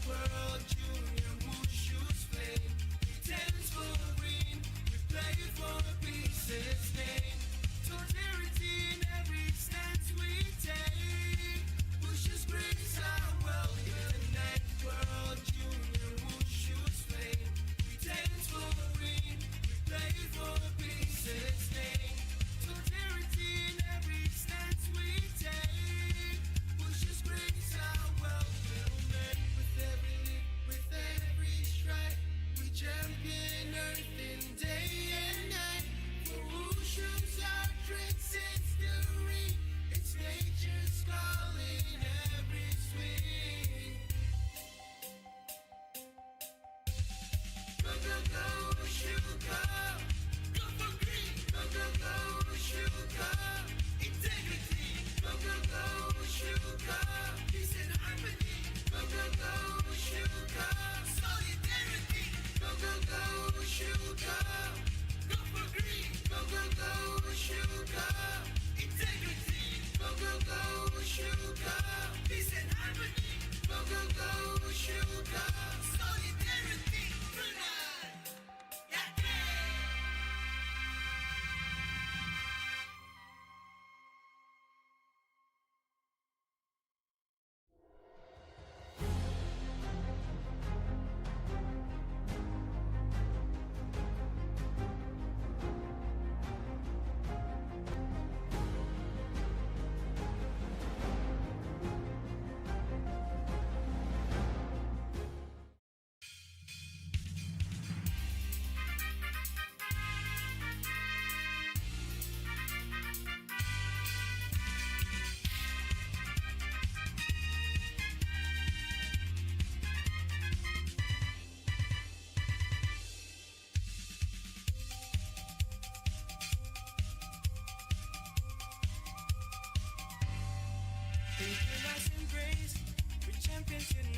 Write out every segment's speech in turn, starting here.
World Junior Wushu Championships.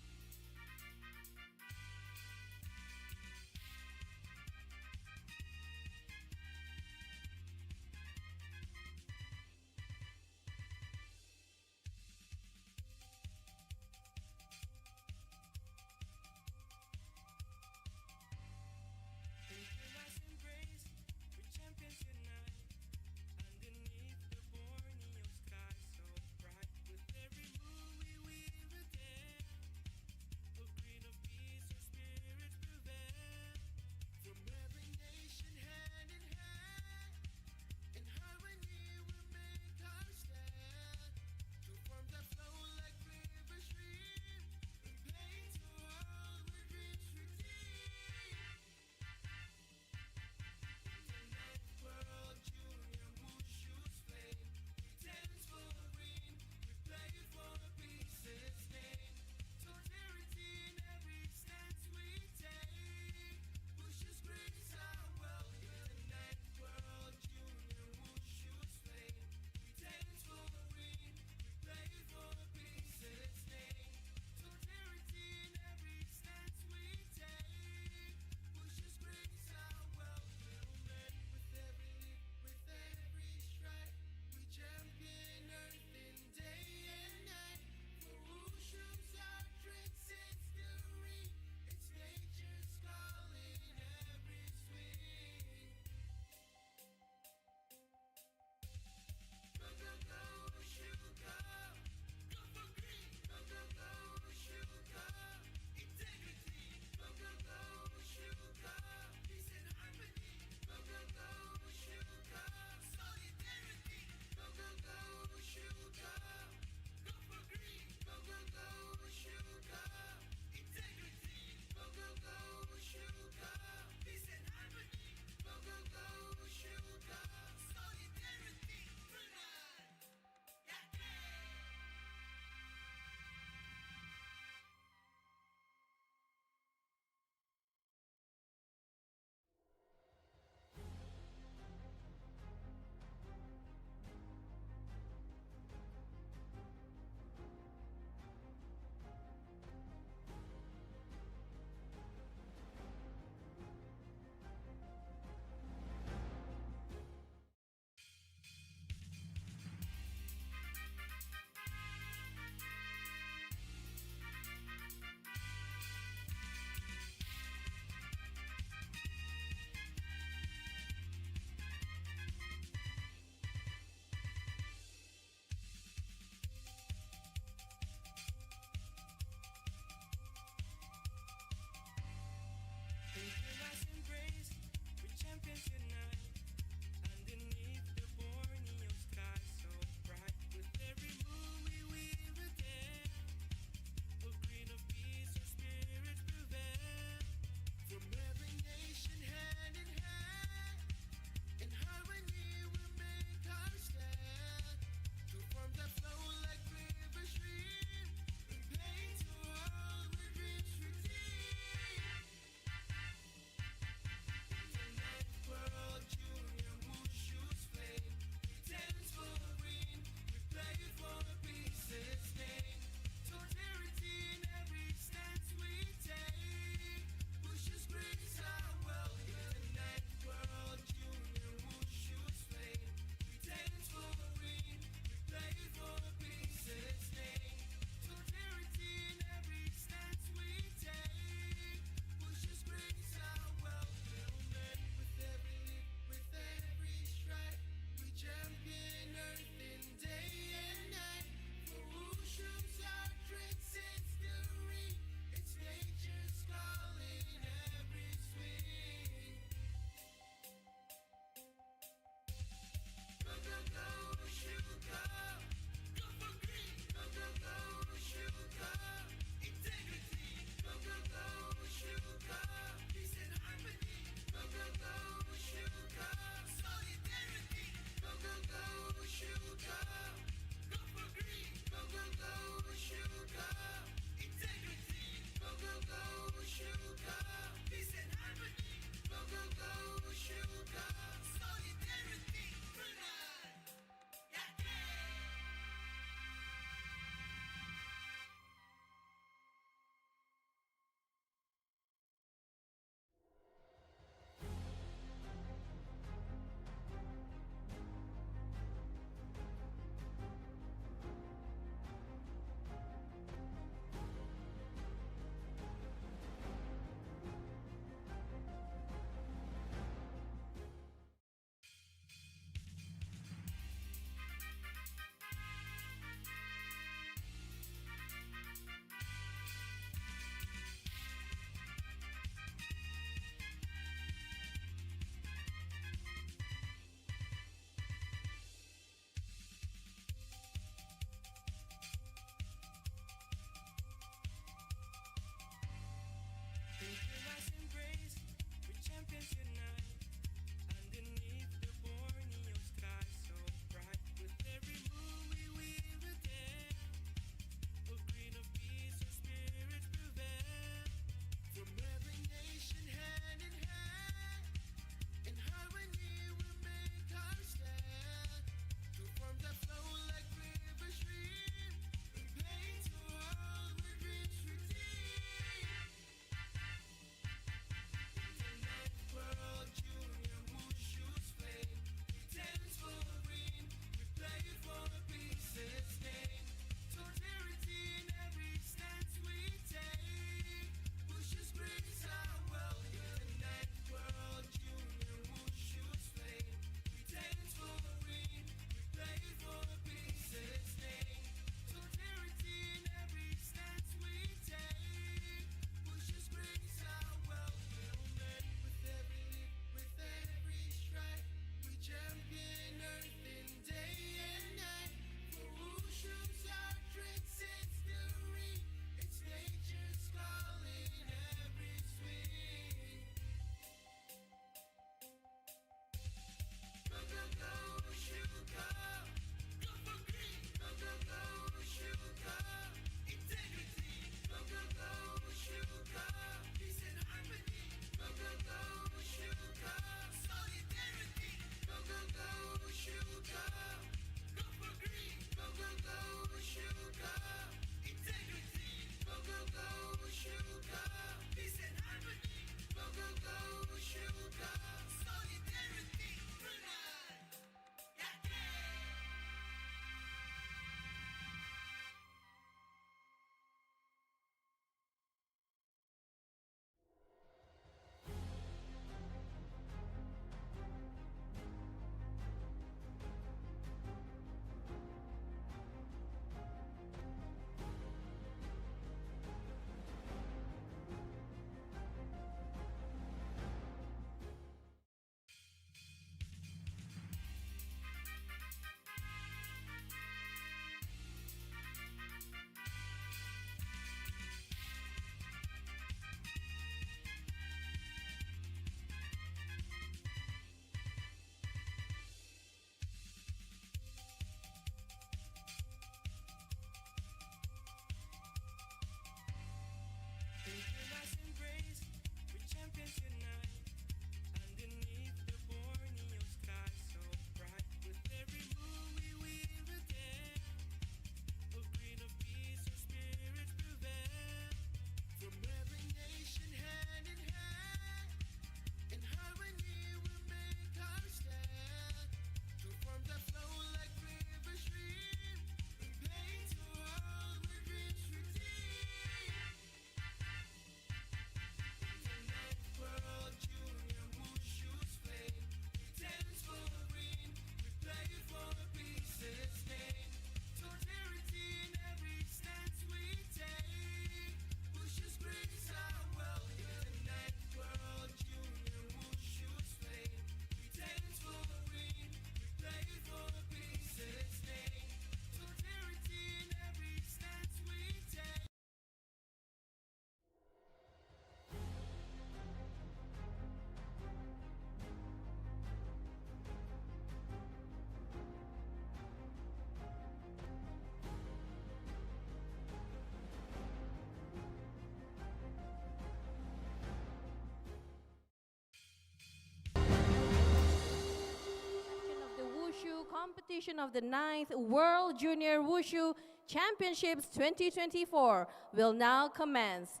competition of the 9th World Junior Wushu Championships 2024 will now commence.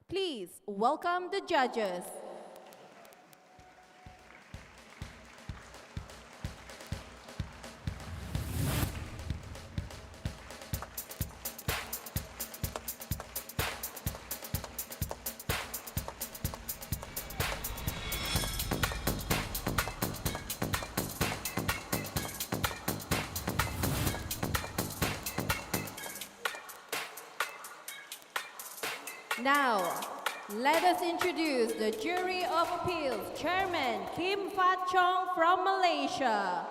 Please welcome the judges. Now, let us introduce the Jury of Appeals Chairman Kim Fat Chong from Malaysia.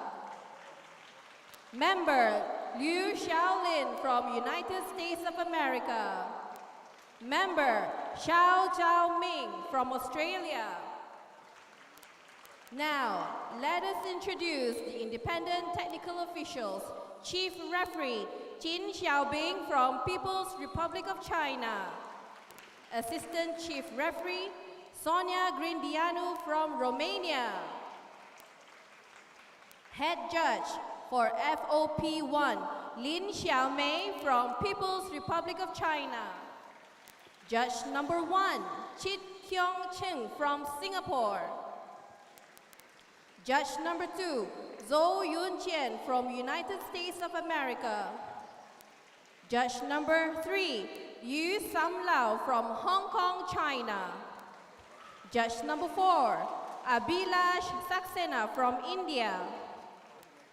Member Liu Xiaolin from United States of America. Member Xiao Zhao Ming from Australia. Now, let us introduce the independent technical officials. Chief Referee Jin Xiaobing from People's Republic of China. Assistant Chief Referee, Sonia Grindianu from Romania. Head Judge for FOP1, Lin Xiaomei from People's Republic of China. Judge number 1, Chit Kyong Cheng from Singapore. Judge number 2, Zhou Yunqian from United States of America. Judge number 3, Yu Sam Lau from Hong Kong, China. Judge number 4, Abhilash Saxena from India.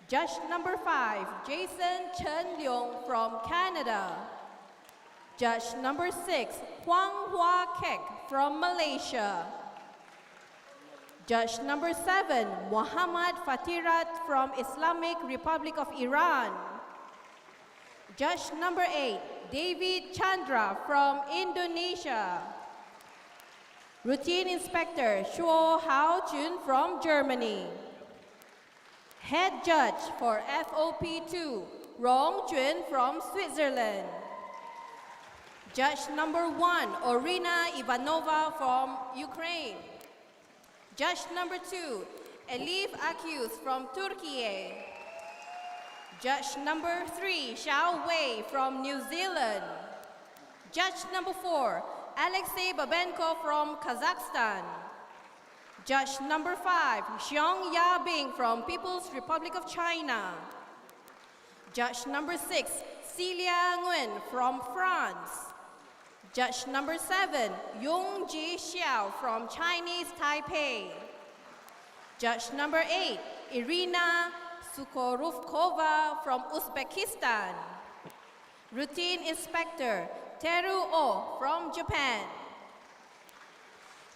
Judge number 5, Jason Chen Leong from Canada. Judge number 6, Huang Hua Kek from Malaysia. Judge number 7, Muhammad Fatirat from Islamic Republic of Iran. Judge number 8, David Chandra from Indonesia. Routine Inspector Shuo Haojun from Germany. Head Judge for FOP2, Rong Jun from Switzerland. Judge number 1, Orina Ivanova from Ukraine. Judge number 2, Elif Akyus from Turkey. Judge number 3, Xiao Wei from New Zealand. Judge number 4, Alexei Babenko from Kazakhstan. Judge number 5, Xiong Yabing from People's Republic of China. Judge number 6, Celia Nguyen from France. Judge number 7, Yongji Xiao from Chinese Taipei. Judge number 8, Irina Sukorufkova from Uzbekistan. Routine Inspector Teru Oh from Japan.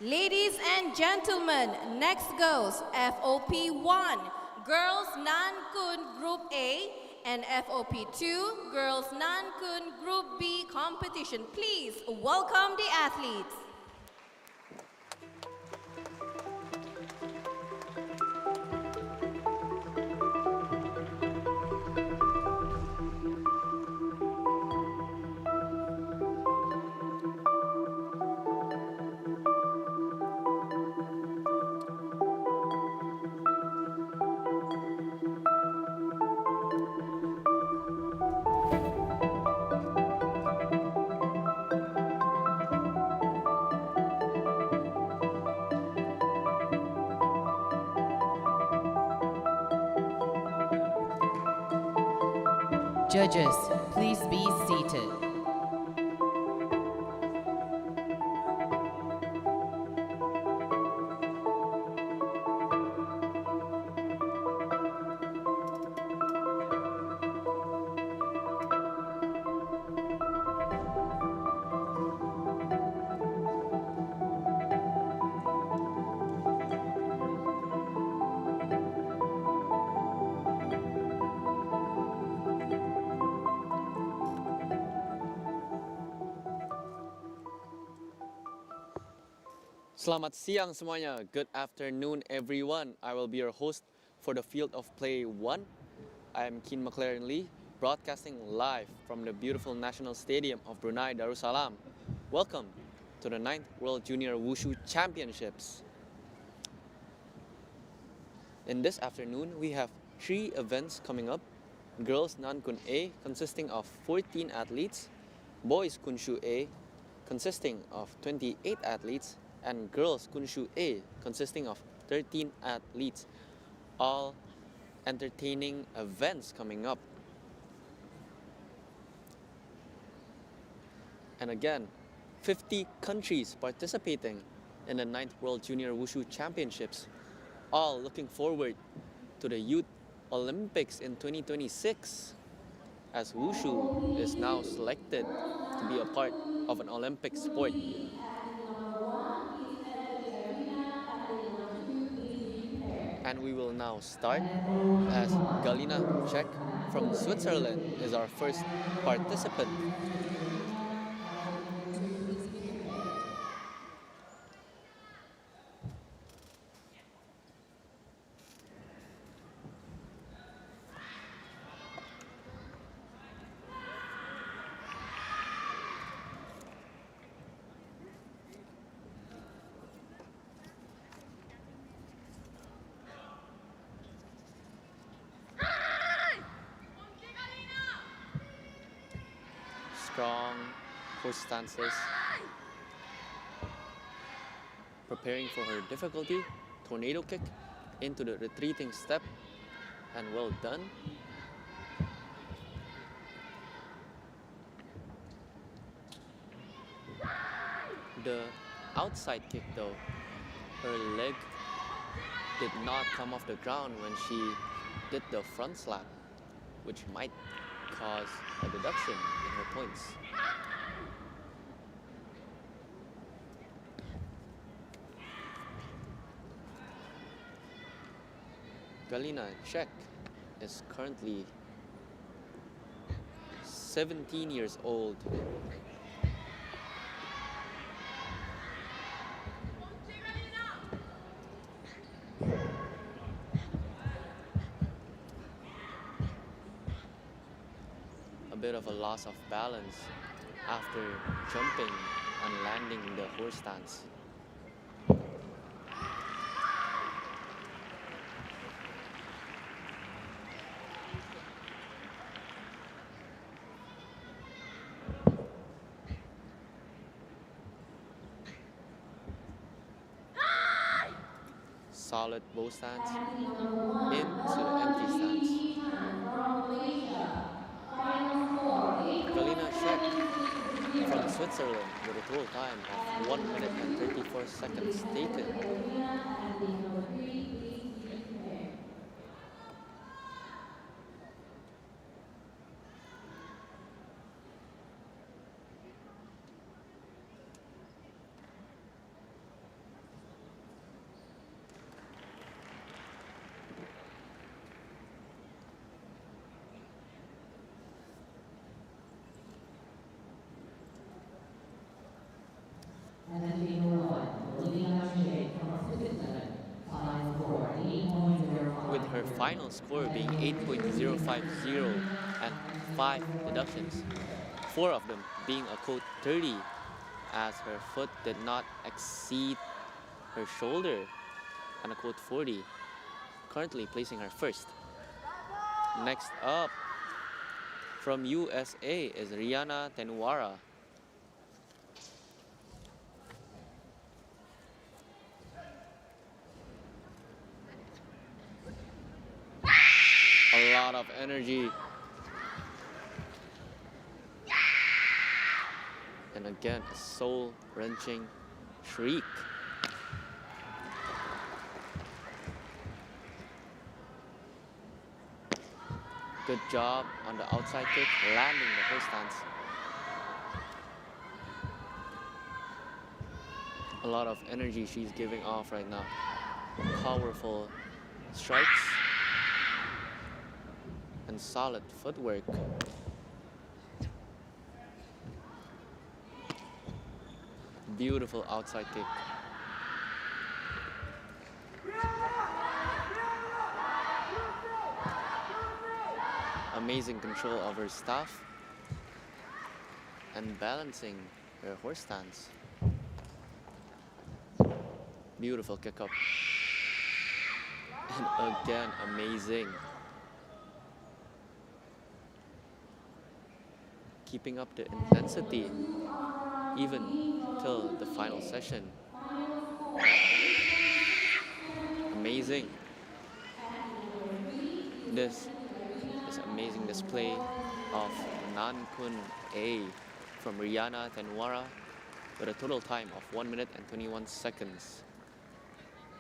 Ladies and gentlemen, next goes FOP1, Girls Nangun Group A, and FOP2, Girls Nangun Group B competition. Please welcome the athletes. Judges, please be seated. Selamat siang semuanya. Good afternoon everyone. I will be your host for the Field of Play 1. I am Keen McLaren Lee, broadcasting live from the beautiful National Stadium of Brunei, Darussalam. Welcome to the 9th World Junior Wushu Championships. In this afternoon, we have 3 events coming up. Girls Nangun A consisting of 14 athletes, boys Gunshu A consisting of 28 athletes, and girls Gunshu A consisting of 13 athletes. All entertaining events coming up. And again, 50 countries participating in the 9th World Junior Wushu Championships, all looking forward to the Youth Olympics in 2026, as Wushu is now selected to be a part of an Olympic sport. And we will now start as Galina Czech from Switzerland is our first participant. Strong horse stances, preparing for her difficulty, tornado kick into the retreating step, and well done. The outside kick though, her leg did not come off the ground when she did the front slap, which might cause a deduction in her points. Galina Czech is currently 17 years old. A bit of a loss of balance after jumping and landing the horse stance. Solid bow stance into empty stance. Galina Czech from Switzerland with a total time of 1 minute and 34 seconds taken. With her final score being 8.050 and 5 deductions, 4 of them being a code 30, as her foot did not exceed her shoulder, and a code 40, currently placing her first. Next up, from USA is Rihanna Tenuara. A lot of energy. And again, a soul-wrenching shriek. Good job on the outside kick, landing the horse stance. A lot of energy she's giving off right now. Powerful strikes and solid footwork. Beautiful outside kick. Amazing control of her staff and balancing her horse stance. Beautiful kick up. And again, amazing keeping up the intensity even till the final session. Amazing. This is amazing display of Nangun A from Rihanna Tenwara with a total time of 1 minute and 21 seconds.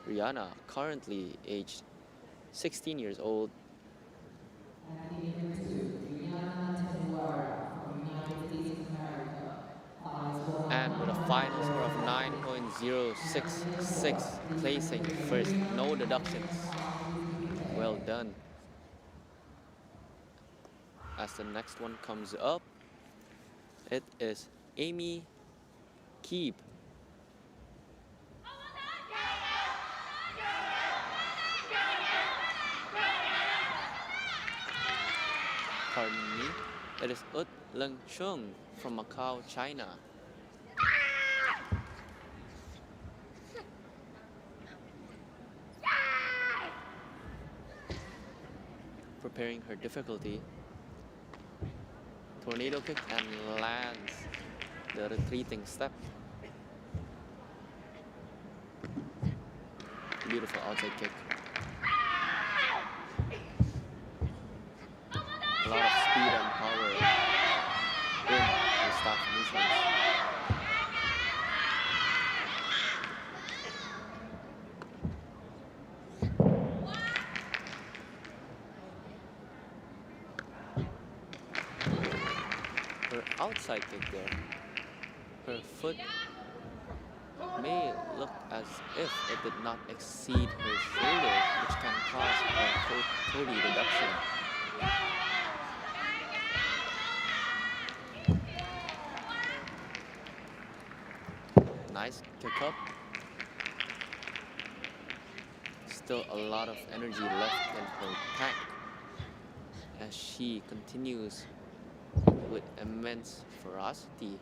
Rihanna, currently aged 16 years old, and with a final score of 9.066, placing first, no deductions. Well done. As the next one comes up, it is Amy Keeb. Pardon me, it is Ut Leng Chung from Macau, China. Preparing her difficulty, tornado kick and lands the retreating step. Beautiful outside kick. A lot of speed and power in the staff movements. Her outside kick there, her foot may look as if it did not exceed her shoulder, which can cause a total deduction. Nice kick up. Still a lot of energy left in her tank as she continues with immense ferocity.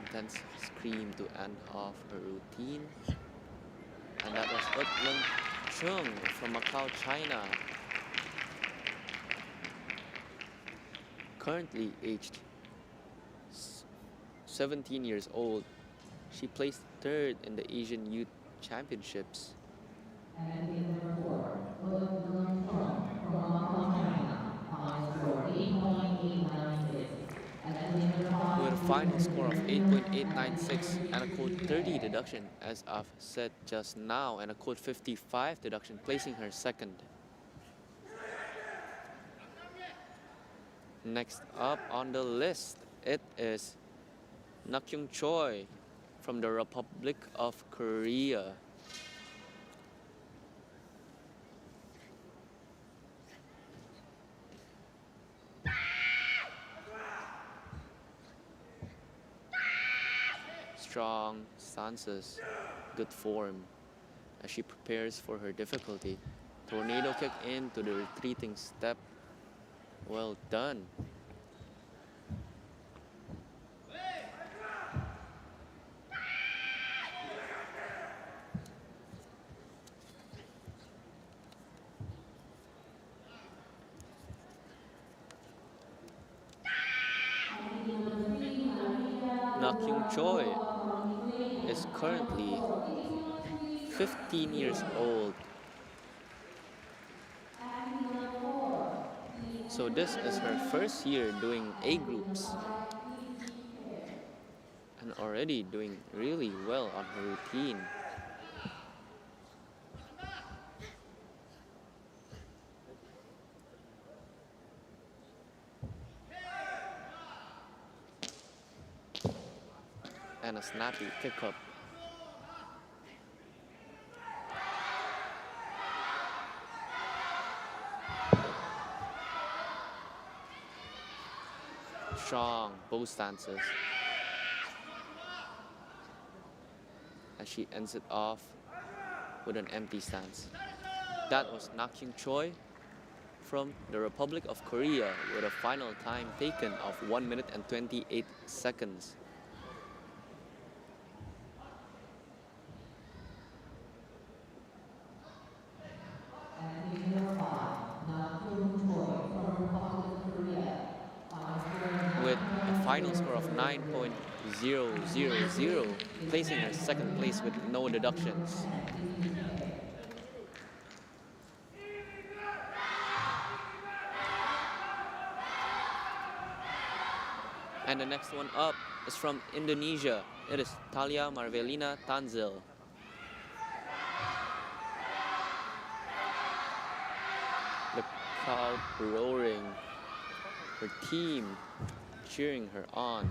Intense scream to end off her routine. And that was Ut Leng Chung from Macau, China. Currently aged 17 years old, she placed third in the Asian Youth Championships. With a final score of 8.896 and a code 30 deduction, as I've said just now, and a code 55 deduction, placing her second. Next up on the list, it is Nakyung Choi from the Republic of Korea. Strong stances, good form as she prepares for her difficulty. Tornado kick into the retreating step. Well done. Nakyung Choi is currently 15 years old. So this is her first year doing A groups and already doing really well on her routine. And a snappy kick up. Strong bow stances as she ends it off with an empty stance. That was Nakyung Choi from the Republic of Korea with a final time taken of 1 minute and 28 seconds. final score of 9.000, placing her second place with no deductions. And the next one up is from Indonesia. It is Talia Marvelina Tanzil. The crowd roaring, her team cheering her on.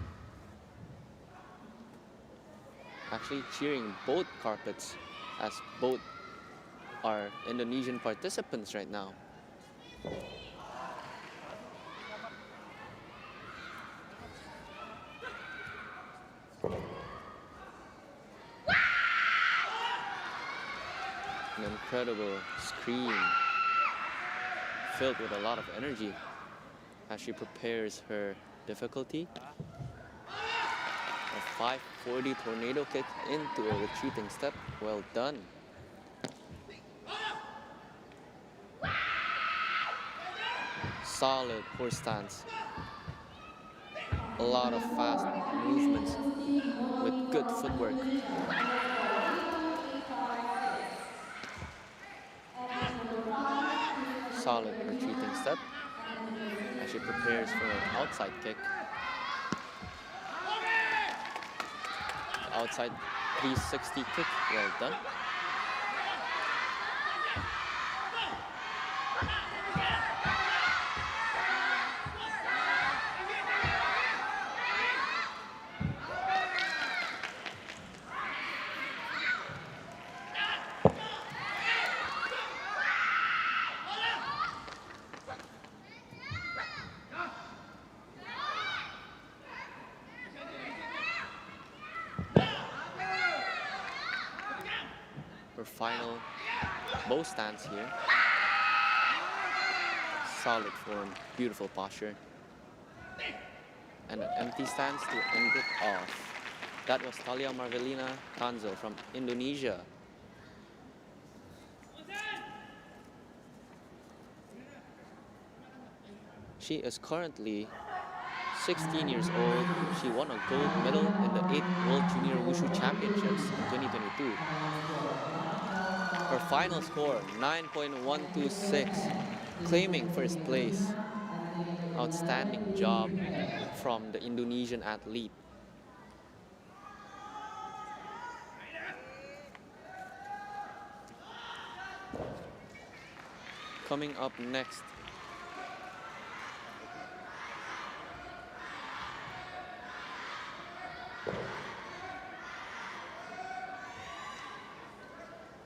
Actually cheering both carpets, as both are Indonesian participants right now. An incredible scream filled with a lot of energy as she prepares her difficulty. A 540 tornado kick into a retreating step. Well done. Solid horse stance. A lot of fast movements with good footwork. Solid retreating step as she prepares for an outside kick. Outside 360 kick, well done. Final bow stance here. Solid form, beautiful posture. And an empty stance to end it off. That was Talia Marvelina Tanzil from Indonesia. She is currently 16 years old. She won a gold medal in the 8th World Junior Wushu Championships in 2022. Her final score, 9.126, claiming first place. Outstanding job from the Indonesian athlete. Coming up next,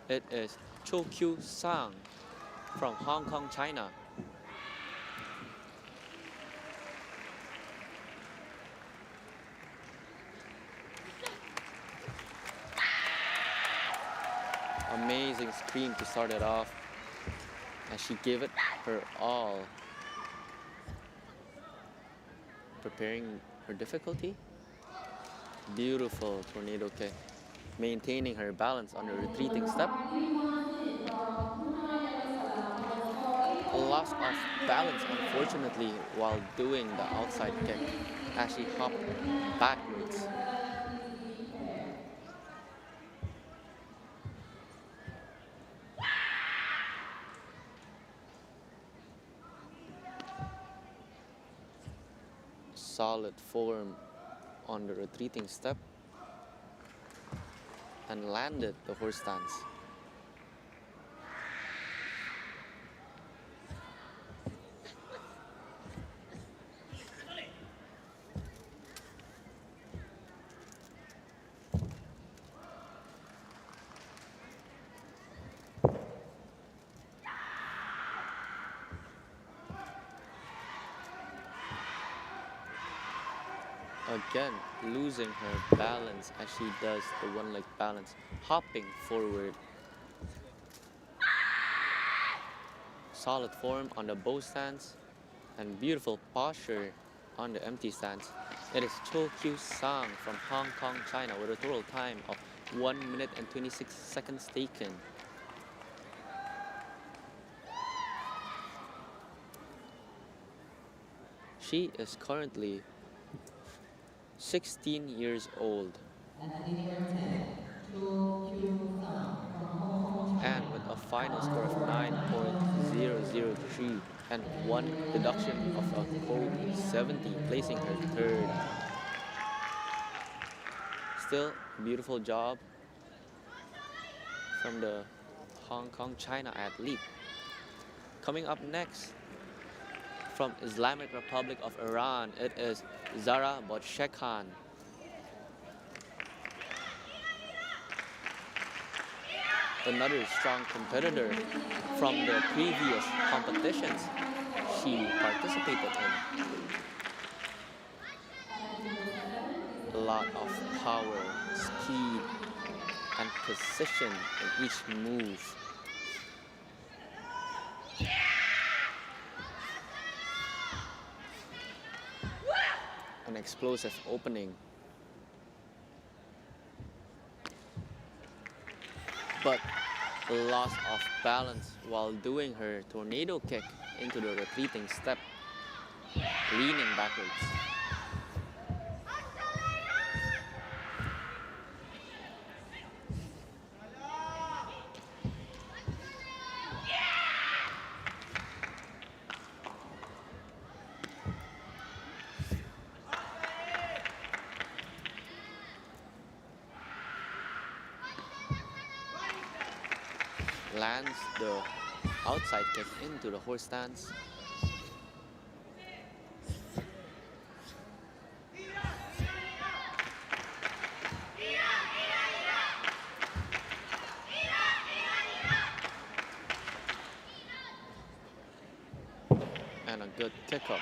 it is Cho Kyu Sang from Hong Kong, China. Amazing scream to start it off as she gave it her all. Preparing her difficulty. Beautiful tornado kick. Maintaining her balance on the retreating step. A loss of balance, unfortunately, while doing the outside kick as she hopped backwards. Solid form on the retreating step and landed the horse stance. Again, losing her balance as she does the one-leg balance, hopping forward. Solid form on the bow stance and beautiful posture on the empty stance. It is Cho Kyu Sang from Hong Kong, China with a total time of 1 minute and 26 seconds taken. She is currently 16 years old. And with a final score of 9.003 and one deduction of a code 70, placing her third. Still, beautiful job from the Hong Kong, China athlete. Coming up next, from Islamic Republic of Iran, it is Zara Botshekhan. Another strong competitor from the previous competitions she participated in. A lot of power, speed, and precision in each move. An explosive opening. But loss of balance while doing her tornado kick into the retreating step, leaning backwards. Lands the outside kick into the horse stance. And a good kick up.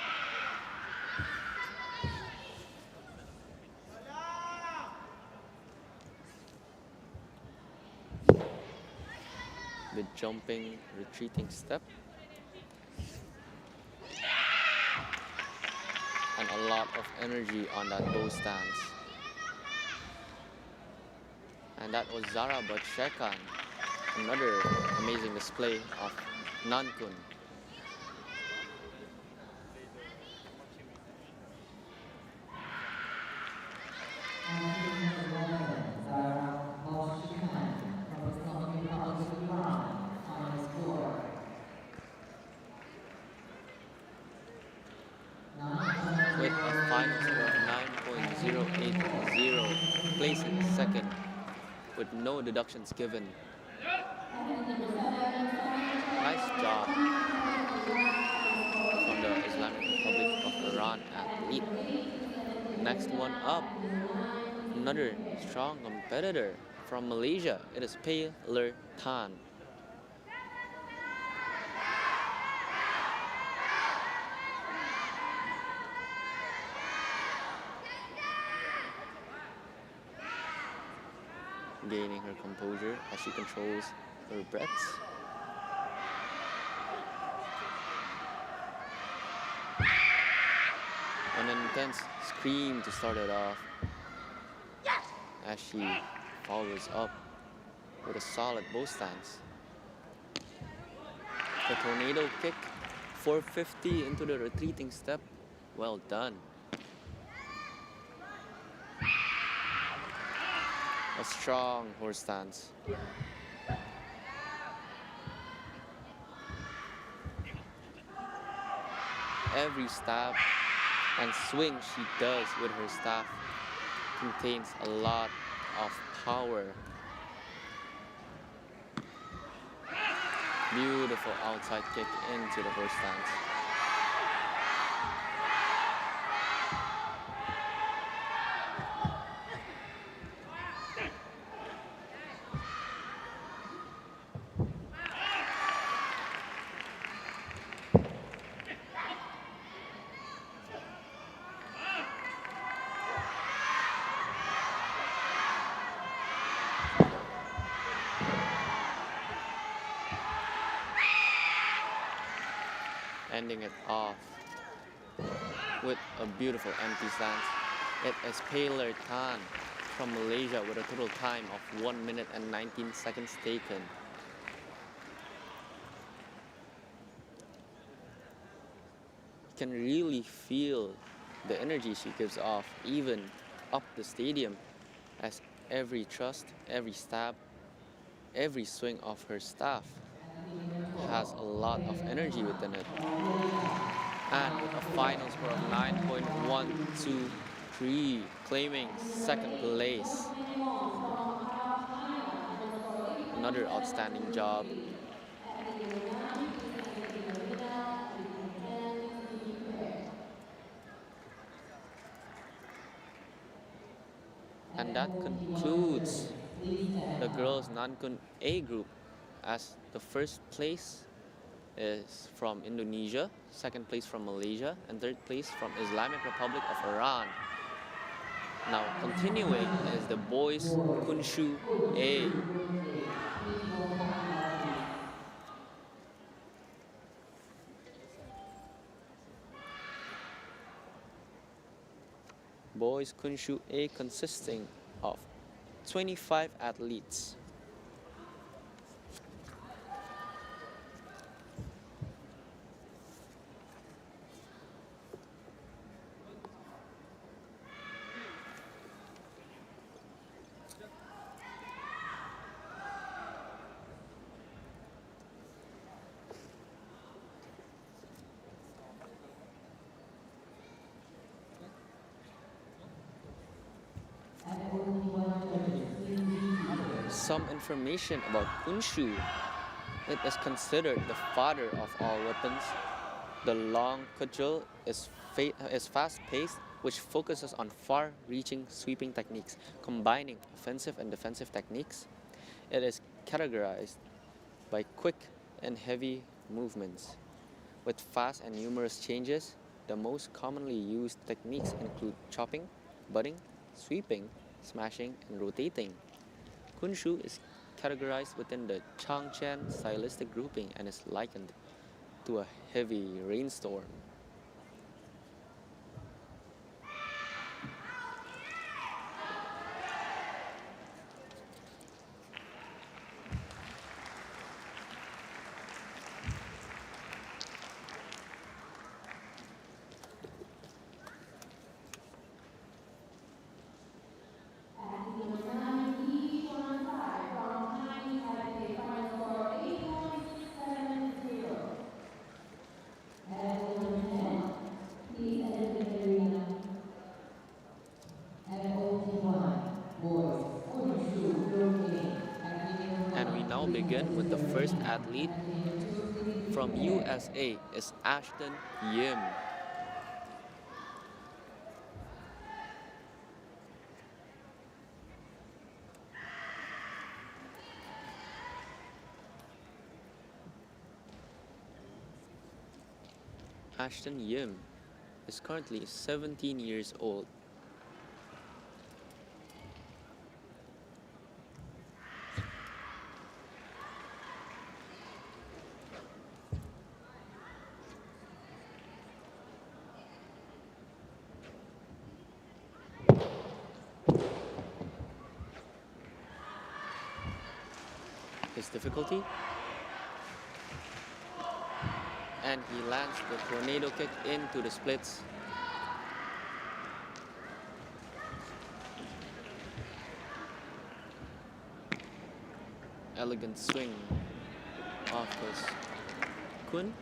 The jumping, retreating step. And a lot of energy on that bow stance. And that was Zara Botshekhan. Another amazing display of Nangun. With a final score of 9.080, placing second with no deductions given. Nice job from the Islamic Republic of Iran athlete. Next one up, another strong competitor from Malaysia. It is Pei Ler Tan. Gaining her composure as she controls her breaths. An intense scream to start it off as she follows up with a solid bow stance. The tornado kick, 450 into the retreating step. Well done. A strong horse stance. Every stab and swing she does with her staff contains a lot of power. Beautiful outside kick into the horse stance. Ending it off with a beautiful empty stance. It is Pei Ler Tan from Malaysia with a total time of 1 minute and 19 seconds taken. You can really feel the energy she gives off even up the stadium as every thrust, every stab, every swing of her staff has a lot of energy within it. And with a final score of 9.123, claiming second place. Another outstanding job. And that concludes the girls' Nangun A group, as the first place is from Indonesia, second place from Malaysia, and third place from Islamic Republic of Iran. Now continuing is the boys' Gunshu A. Boys Gunshu A consisting of 25 athletes. Some information about Gunshu. It is considered the father of all weapons. The long cudgel is fast-paced, which focuses on far-reaching sweeping techniques, combining offensive and defensive techniques. It is categorized by quick and heavy movements. With fast and numerous changes, the most commonly used techniques include chopping, butting, sweeping, smashing, and rotating. Gunshu is categorized within the Changchen stylistic grouping and is likened to a heavy rainstorm. Begin with the first athlete from USA is Ashton Yim. Ashton Yim is currently 17 years old. His difficulty, and he lands the tornado kick into the splits. Elegant swing off his kun.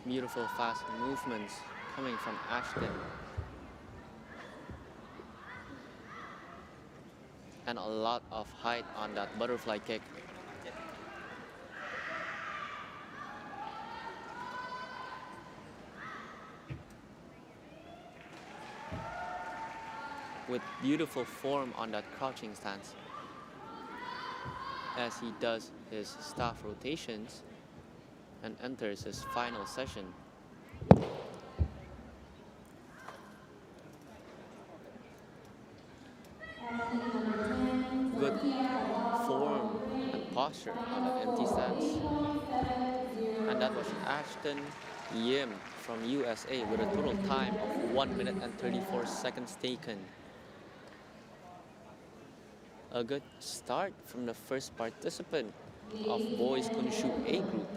Beautiful fast movements coming from Ashton. And a lot of height on that butterfly kick. With beautiful form on that crouching stance. As he does his staff rotations and enters his final session. Good form and posture on that empty stance. And that was Ashton Yim from USA with a total time of 1 minute and 34 seconds taken. A good start from the first participant of boys Gunshu A group.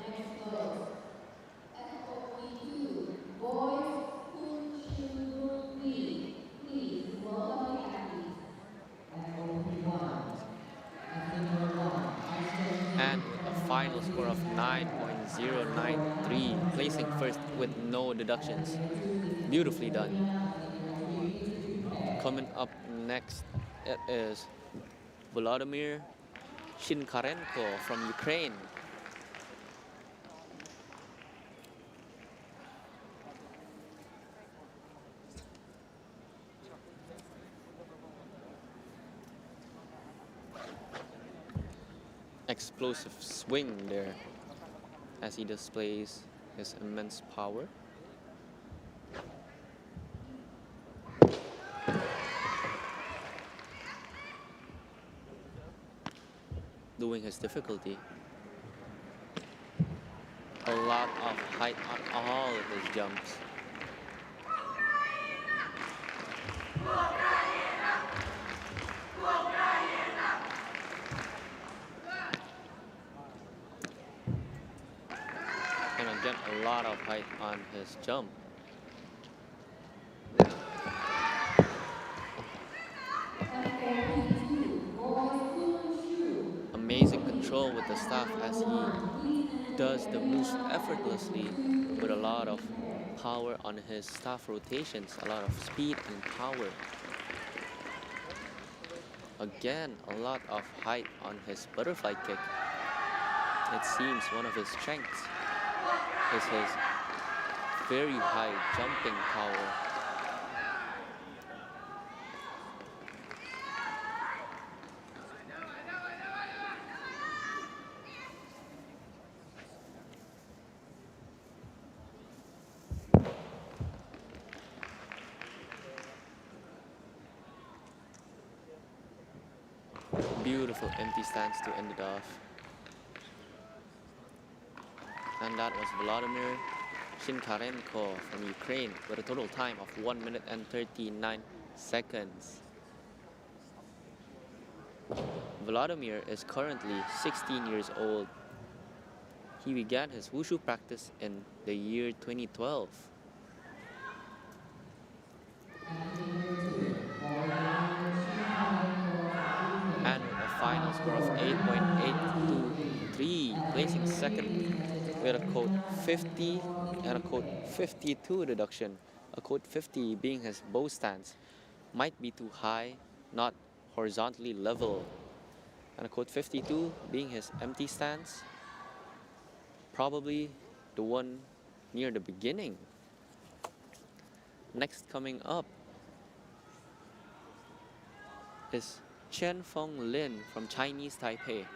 And with a final score of 9.093, placing first with no deductions. Beautifully done. Coming up next, it is Volodymyr Shinkarenko from Ukraine. Explosive swing there as he displays his immense power. Doing his difficulty. A lot of height on all of his jumps. And again, a lot of height on his jump. Amazing control with the staff as he does the moves effortlessly with a lot of power on his staff rotations, a lot of speed and power. Again, a lot of height on his butterfly kick. It seems one of his strengths is his very high jumping power. Beautiful empty stance to end it off. And that was Volodymyr Shinkarenko from Ukraine with a total time of 1 minute and 39 seconds. Volodymyr is currently 16 years old. He began his wushu practice in the year 2012. And with a final score of 8.823, placing second with a code 50 and a code 52 deduction. A code 50 being his bow stance might be too high, not horizontally level. And a code 52 being his empty stance, probably the one near the beginning. Next coming up is Chen Feng Lin from Chinese Taipei.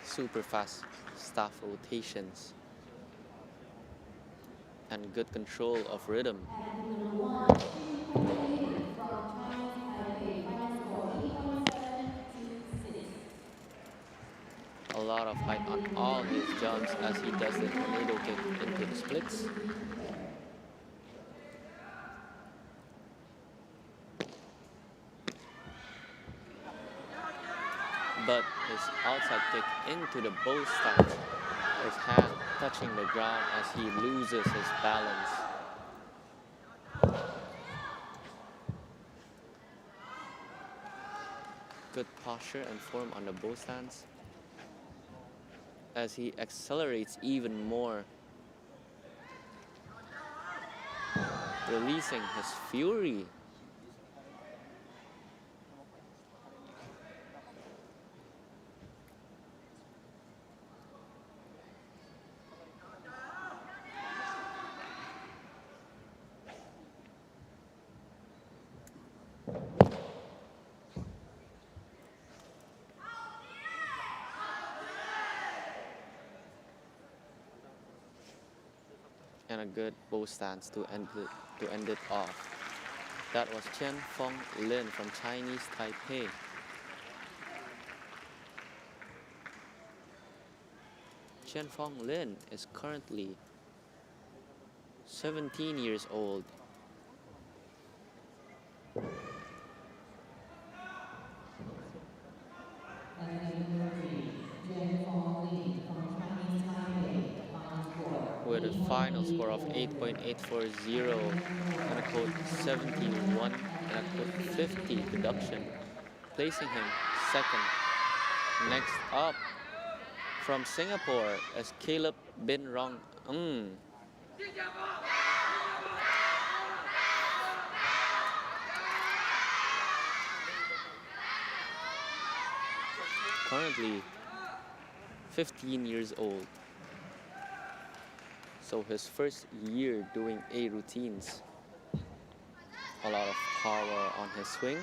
Super fast staff rotations and good control of rhythm. A lot of height on all his jumps as he does the tornado kick into the splits. But his outside kick into the bow stance, his hand touching the ground as he loses his balance. Good posture and form on the bow stance as he accelerates even more, releasing his fury. and a good bow stance to end it off. That was Chen Fong Lin from Chinese Taipei. Chen Fong Lin is currently 17 years old. With a final score of 8.840 and a code 71 and a code 50 deduction, placing him second. Next up, from Singapore is Caleb Bin Rong Ng. Currently 15 years old. So his first year doing A routines. A lot of power on his swing.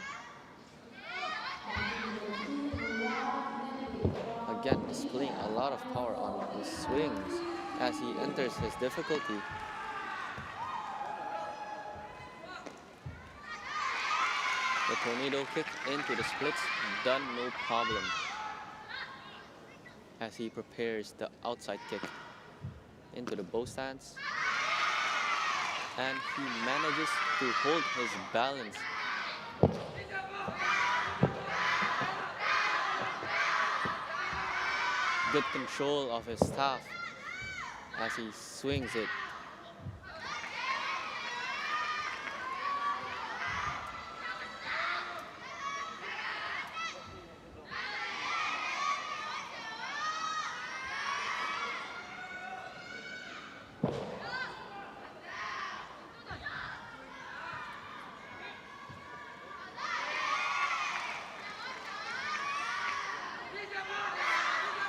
Again, displaying a lot of power on his swings as he enters his difficulty. The tornado kick into the splits, done no problem. As he prepares the outside kick into the bow stance. And he manages to hold his balance. Good control of his staff as he swings it.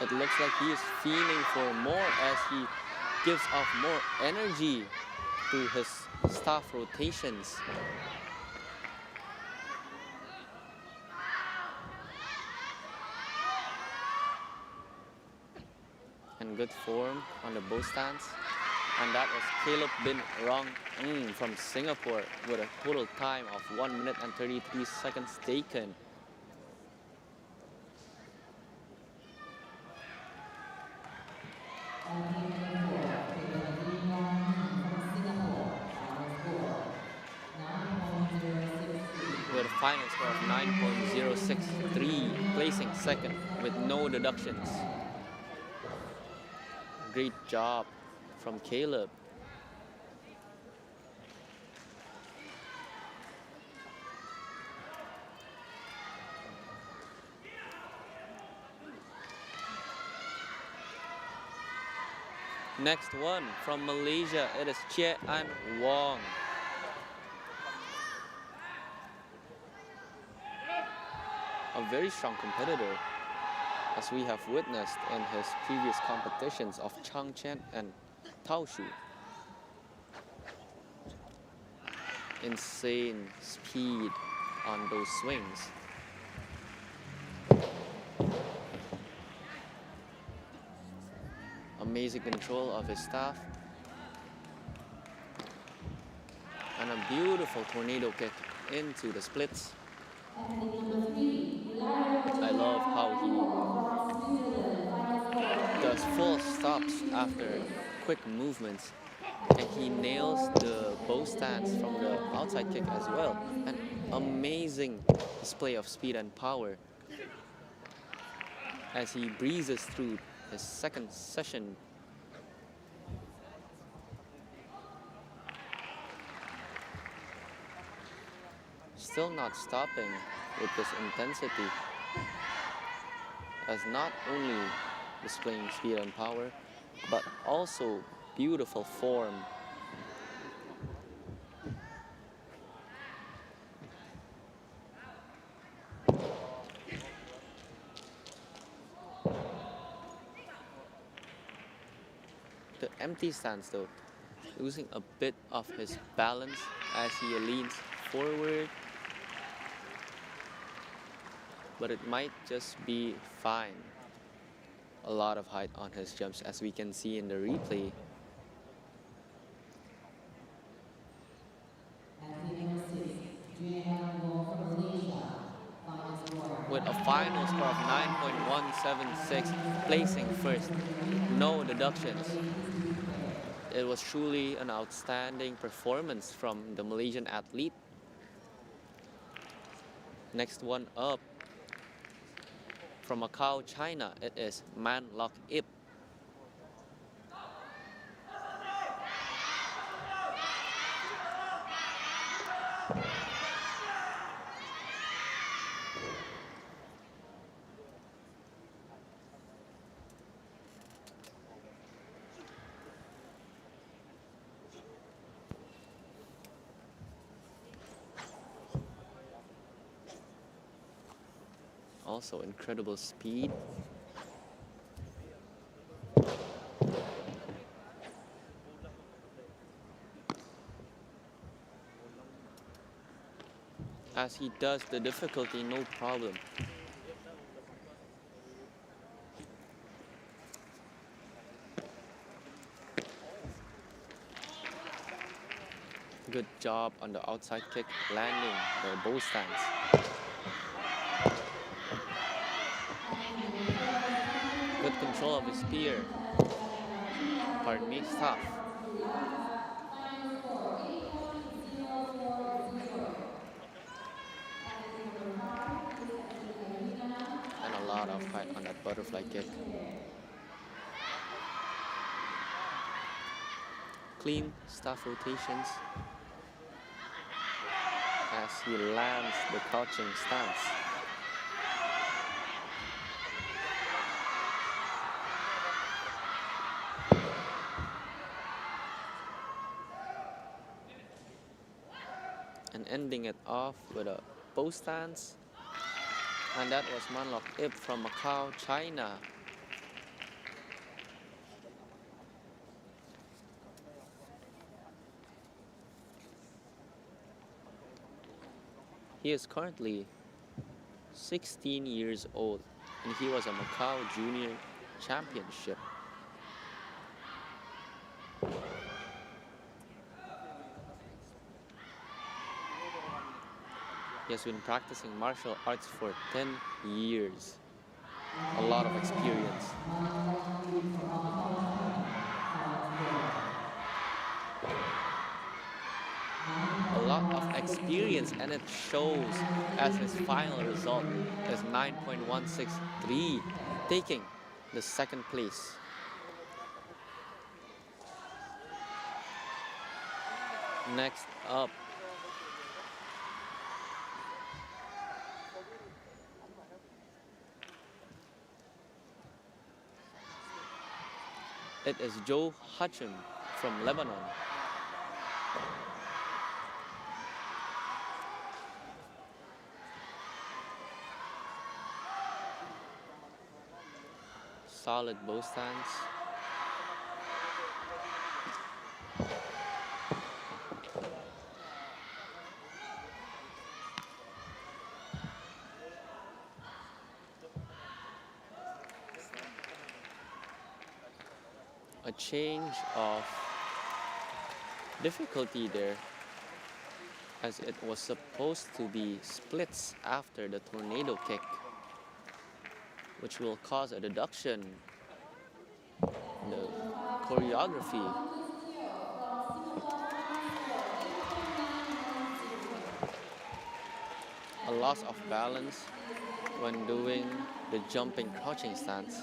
It looks like he is feeling for more as he gives off more energy through his staff rotations. And good form on the bow stance. And that was Caleb Bin Rong Ng from Singapore with a total time of 1 minute and 33 seconds taken. With a final score of 9.063, placing second with no deductions. Great job from Caleb. Next one from Malaysia, it is Chia An Wong. A very strong competitor, as we have witnessed in his previous competitions of Changchun and Taolu. Insane speed on those swings. Amazing control of his staff. And a beautiful tornado kick into the splits. I love how he does full stops after quick movements. And he nails the bow stance from the outside kick as well. An amazing display of speed and power as he breezes through his second session. Still not stopping with this intensity, as not only displaying speed and power, but also beautiful form. The empty stance though, losing a bit of his balance as he leans forward. But it might just be fine. A lot of height on his jumps, as we can see in the replay. of 9.176, placing first. No deductions. It was truly an outstanding performance from the Malaysian athlete. Next one up, from Macau, China, it is Nangun A. Also incredible speed. As he does the difficulty, no problem. Good job on the outside kick, landing the bow stance. Good control of his spear. Pardon me, stop. And a lot of height on that butterfly kick. Clean staff rotations as he lands the crouching stance. And ending it off with a bow stance. And that was Nangun A from Macau, China. He is currently 16 years old and he was a Macau Junior Championship. He has been practicing martial arts for 10 years. A lot of experience. A lot of experience, and it shows as his final result is 9.163, taking the second place. Next up, it is Joe Hachim from Lebanon. Solid bow stance. A change of difficulty there, as it was supposed to be splits after the tornado kick, which will cause a deduction in the choreography. A loss of balance when doing the jumping crouching stance.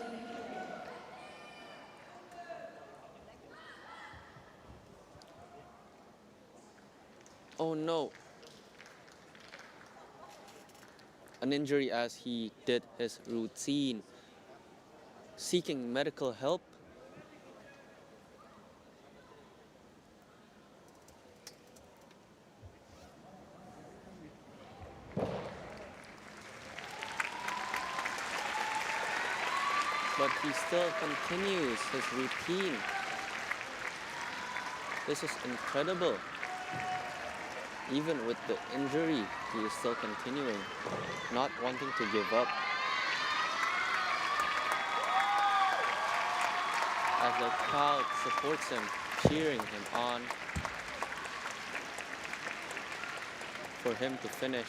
Oh no! An injury as he did his routine, seeking medical help. But he still continues his routine. This is incredible. Even with the injury, he is still continuing, not wanting to give up. As the crowd supports him, cheering him on for him to finish.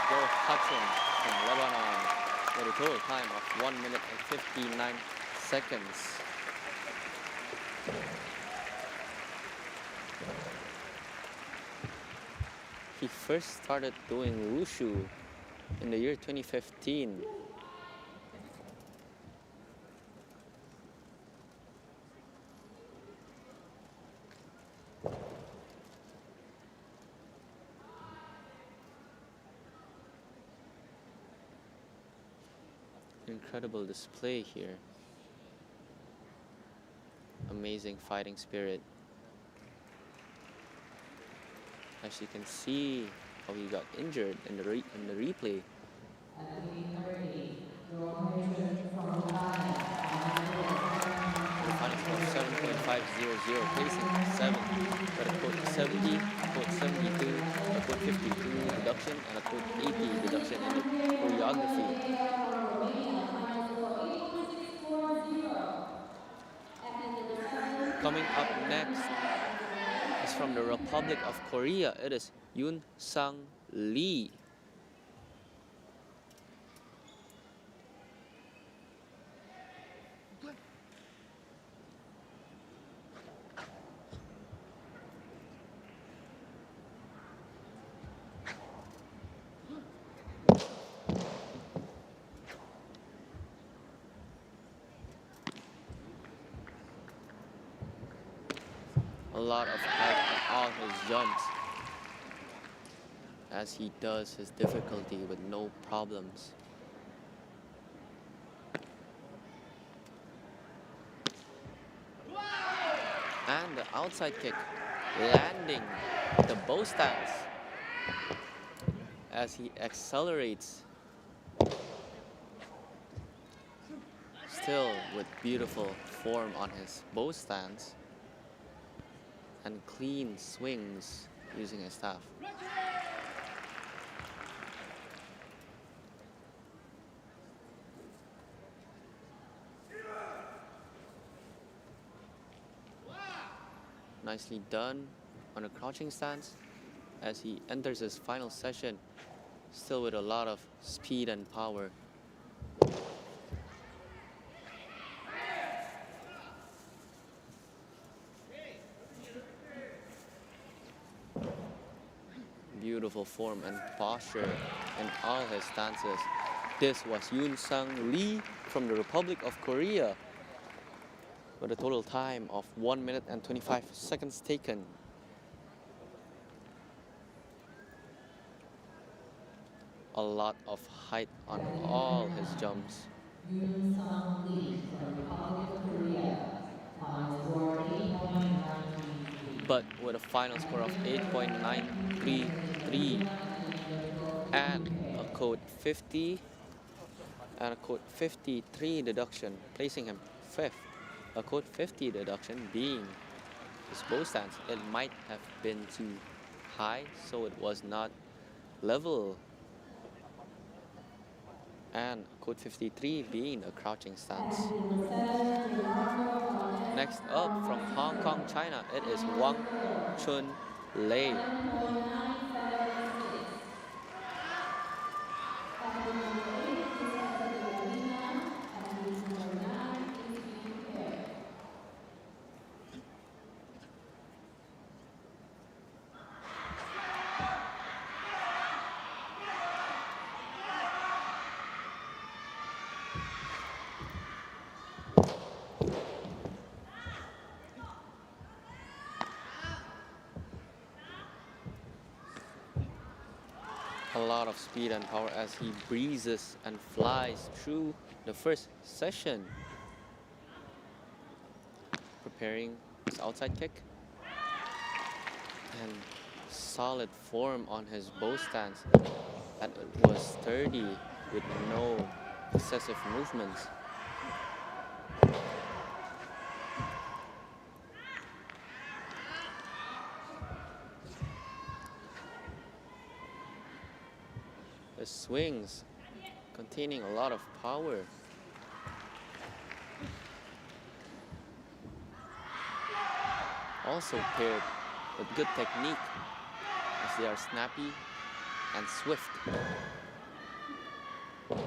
Joe Hudson from Lebanon with a total time of 1 minute and 59 seconds. He first started doing wushu in the year 2015. Incredible display here. Amazing fighting spirit. As you can see how he got injured in the replay. The final score 7.500, placing 7, but a code 70, a code 72, a code 52 deduction, and a code 80 deduction in the choreography. Coming up next is from the Republic of Korea. It is Yoon Sang Lee. A lot of height on all his jumps as he does his difficulty with no problems. And the outside kick landing the bow stance as he accelerates, still with beautiful form on his bow stance and clean swings using his staff. Nicely done on a crouching stance as he enters his final session, still with a lot of speed and power. Beautiful form and posture in all his stances. This was Yoon Sang Lee from the Republic of Korea with a total time of 1 minute and 25 seconds taken. A lot of height on all his jumps. Yoon Sang Lee from the Republic of Korea. Final score 8.933. But with a final score of 8.933 and a code 50 and a code 53 deduction, placing him 5th. A code 50 deduction being his bow stance. It might have been too high, so it was not level. And code 53 being a crouching stance. Next up from Hong Kong, China, it is Wang Chun Lei. A lot of speed and power as he breezes and flies through the first session. Preparing his outside kick. And solid form on his bow stance that was sturdy with no excessive movements. The swings containing a lot of power. Also paired with good technique as they are snappy and swift. And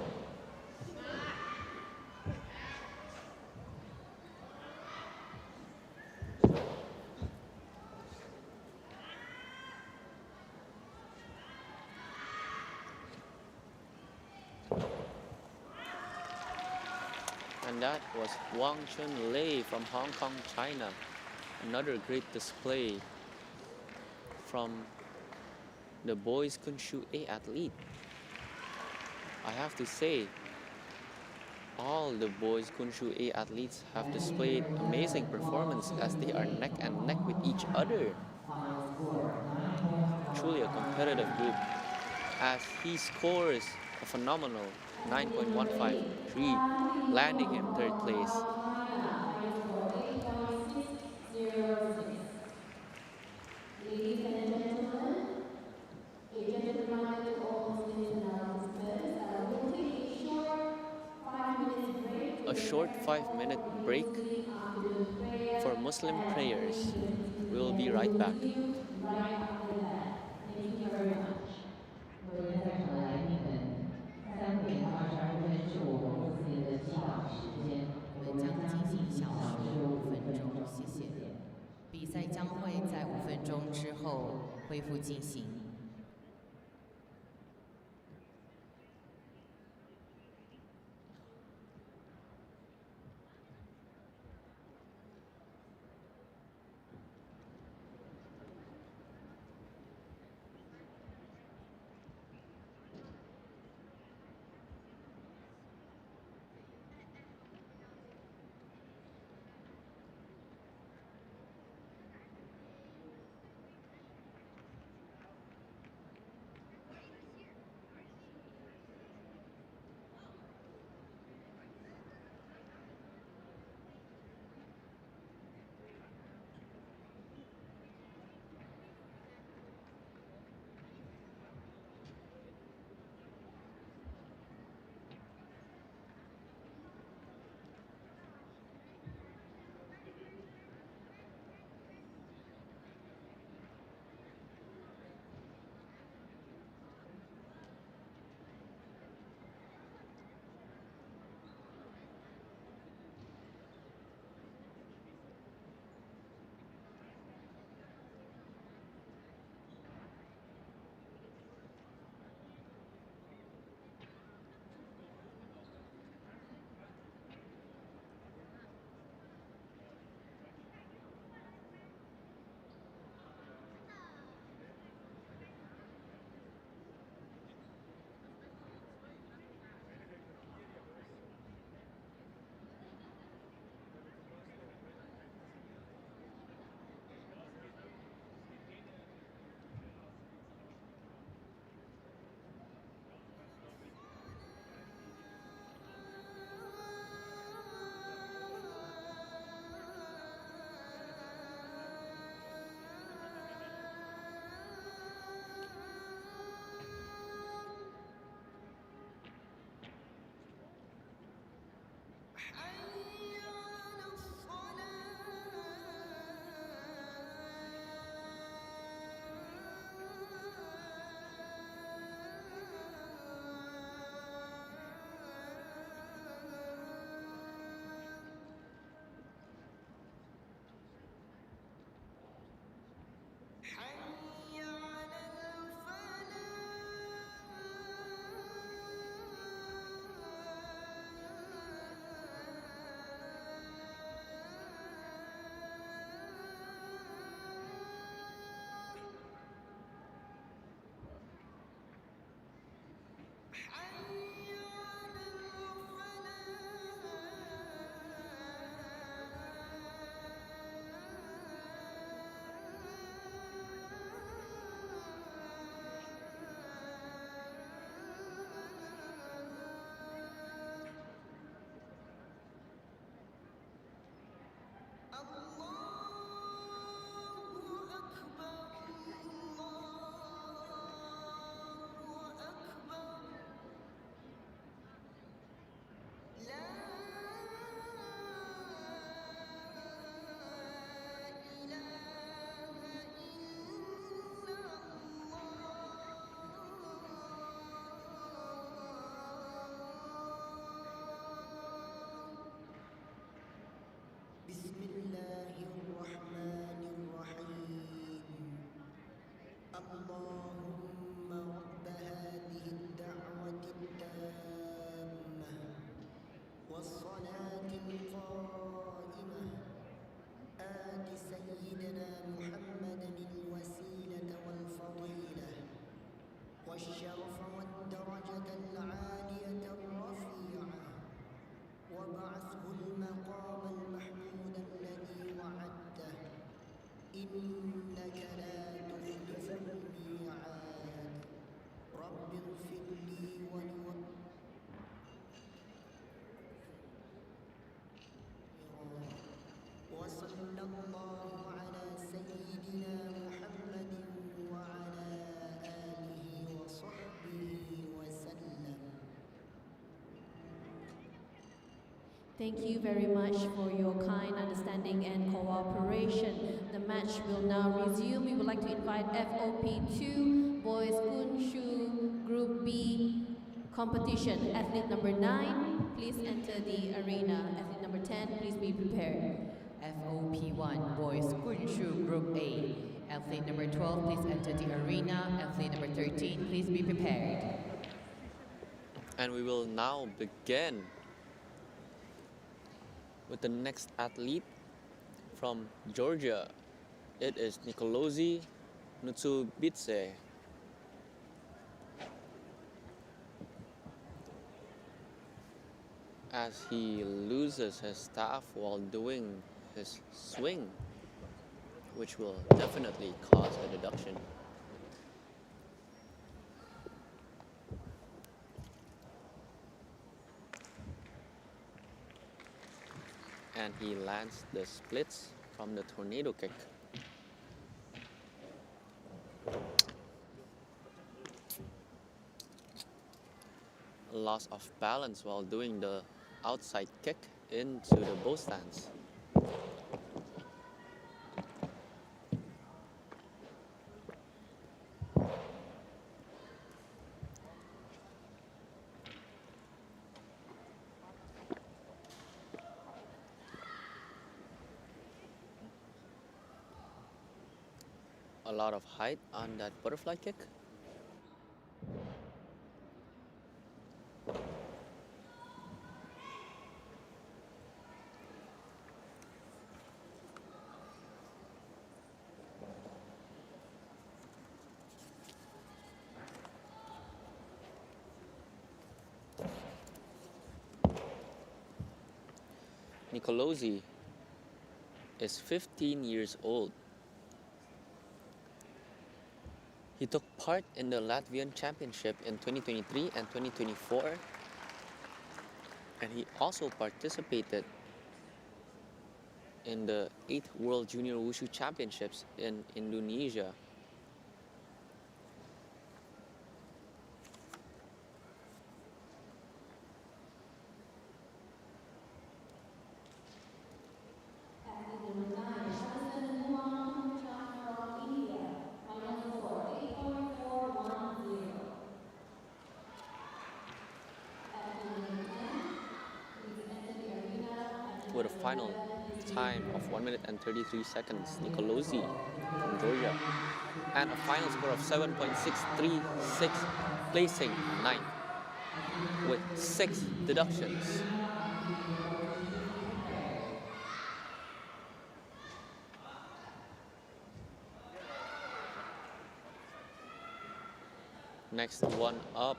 that was Wang Chun Lei from Hong Kong, China. Another great display from the boys Gunshu A athlete. I have to say, all the boys Gunshu A athletes have displayed amazing performance as they are neck and neck with each other. Truly a competitive group, as he scores a phenomenal 9.153, landing him third place. Ladies and gentlemen, a gentle reminder to all Muslims and our participants that we'll take a short 5-minute break. A short 5-minute break for Muslim prayers. We will be right back. Right after that. Thank you very much. 各位在场的来宾们，3点22分是我们穆斯林的祈祷时间，我们将进行小时5分钟，谢谢。比赛将会在5分钟之后恢复进行。اللهم رب هذه الدعوة التامة والصلاة القائمة آت سيدنا محمدا الوسيلة والفضيلة والشرف والدرجة العالية الرفيعة وابعثه المقام المحمود الذي وعدته إنك لا تخلف الميعاد رب اغفر لي وصلى الله على سيدنا محمد وعلى آله وصحبه وسلم. Thank you very much for your kind understanding and cooperation. The match will now resume. We would like to invite FOP2 Boys Gunshu Group B competition. Athlete number 9, please enter the arena. Athlete number 10, please be prepared. FOP1 Boys Gunshu Group A. Athlete number 12, please enter the arena. Athlete number 13, please be prepared. And we will now begin with the next athlete from Georgia. It is Nicolosi Nutsubitse. As he loses his staff while doing his swing, which will definitely cause a deduction. And he lands the splits from the tornado kick. A loss of balance while doing the outside kick into the bow stance. A lot of height on that butterfly kick. Nicolosi is 15 years old. He took part in the Latvian Championship in 2023 and 2024, and he also participated in the 8th World Junior Wushu Championships in Indonesia. With a final time of 1 minute and 33 seconds, Nicolosi from Georgia, and a final score of 7.636, placing 9th with 6 deductions. Next one up,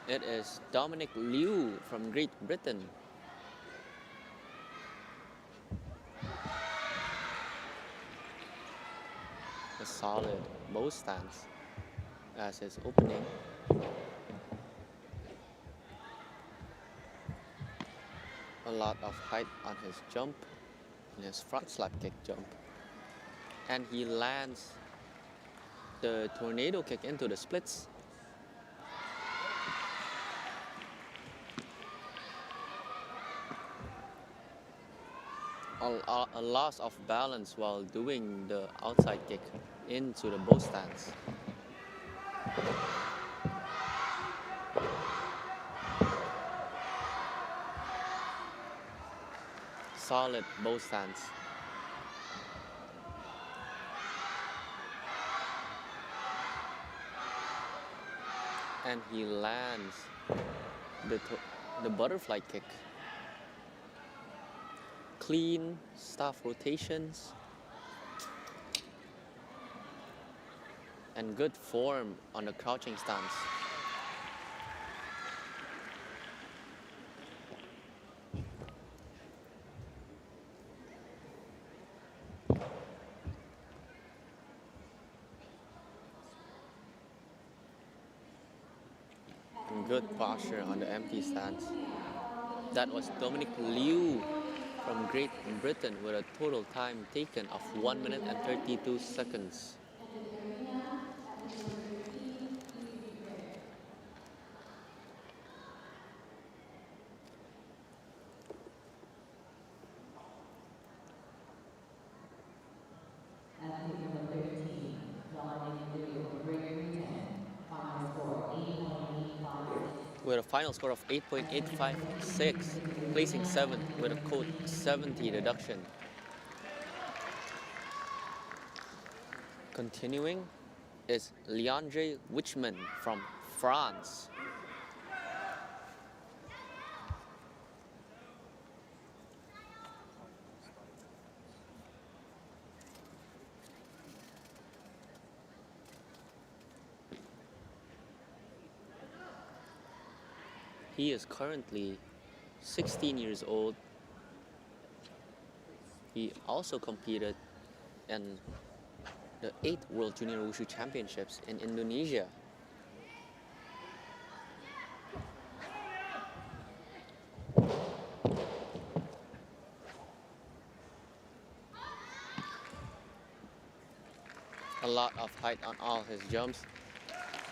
it is Dominic Liu from Great Britain. A solid bow stance as his opening. A lot of height on his jump, in his front slap kick jump. And he lands the tornado kick into the splits. A loss of balance while doing the outside kick into the bow stance. Solid bow stance. and he lands the butterfly kick. Clean staff rotations and good form on the crouching stance. And good posture on the empty stance. That was Dominic Liu from Great Britain with a total time taken of 1 minute and 32 seconds. Athlete number 13, joining the of Great Britain, final score 8.856. With a final score of 8.856, placing 7th with a code 70 deduction. Continuing is Leandre Wichman from France. He is currently 16 years old. He also competed in the 8th World Junior Wushu Championships in Indonesia. A lot of height on all his jumps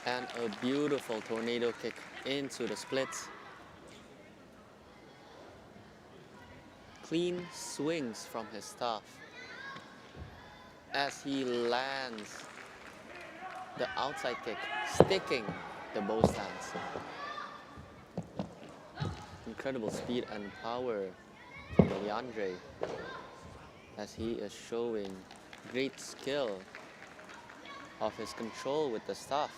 and a beautiful tornado kick into the splits. Clean swings from his staff as he lands the outside kick, sticking the bow stance. Incredible speed and power from Leandre as he is showing great skill of his control with the staff.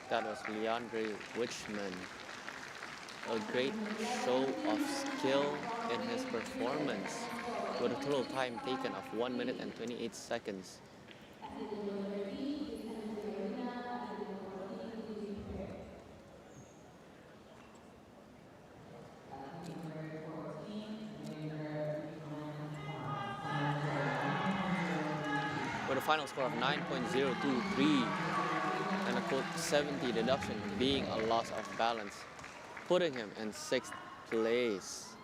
That was Leandre Wichman. A great show of skill in his performance with a total time taken of 1 minute and 28 seconds. With a final score of 9.023 and a code 70 deduction being a loss of balance, putting him in 6th place.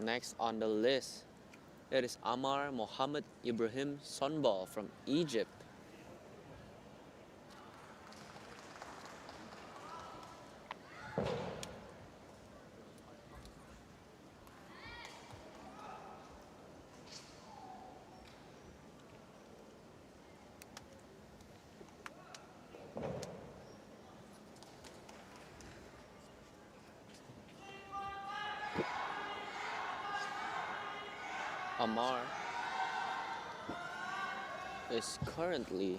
Next on the list, there is Amar Mohammed Ibrahim Sonbal from Egypt. Amar is currently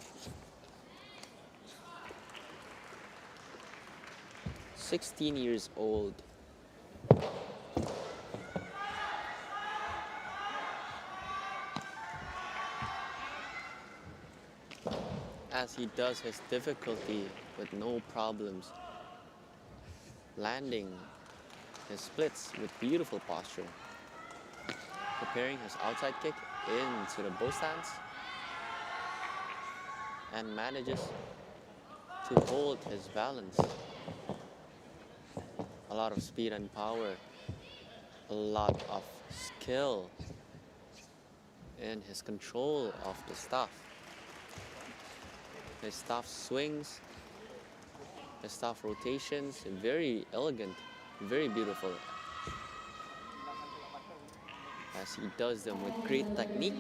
16 years old. As he does his difficulty with no problems, landing his splits with beautiful posture. Preparing his outside kick into the bow stance and manages to hold his balance. A lot of speed and power, a lot of skill and his control of the staff. His staff swings, his staff rotations, very elegant, very beautiful. As he does them with great technique.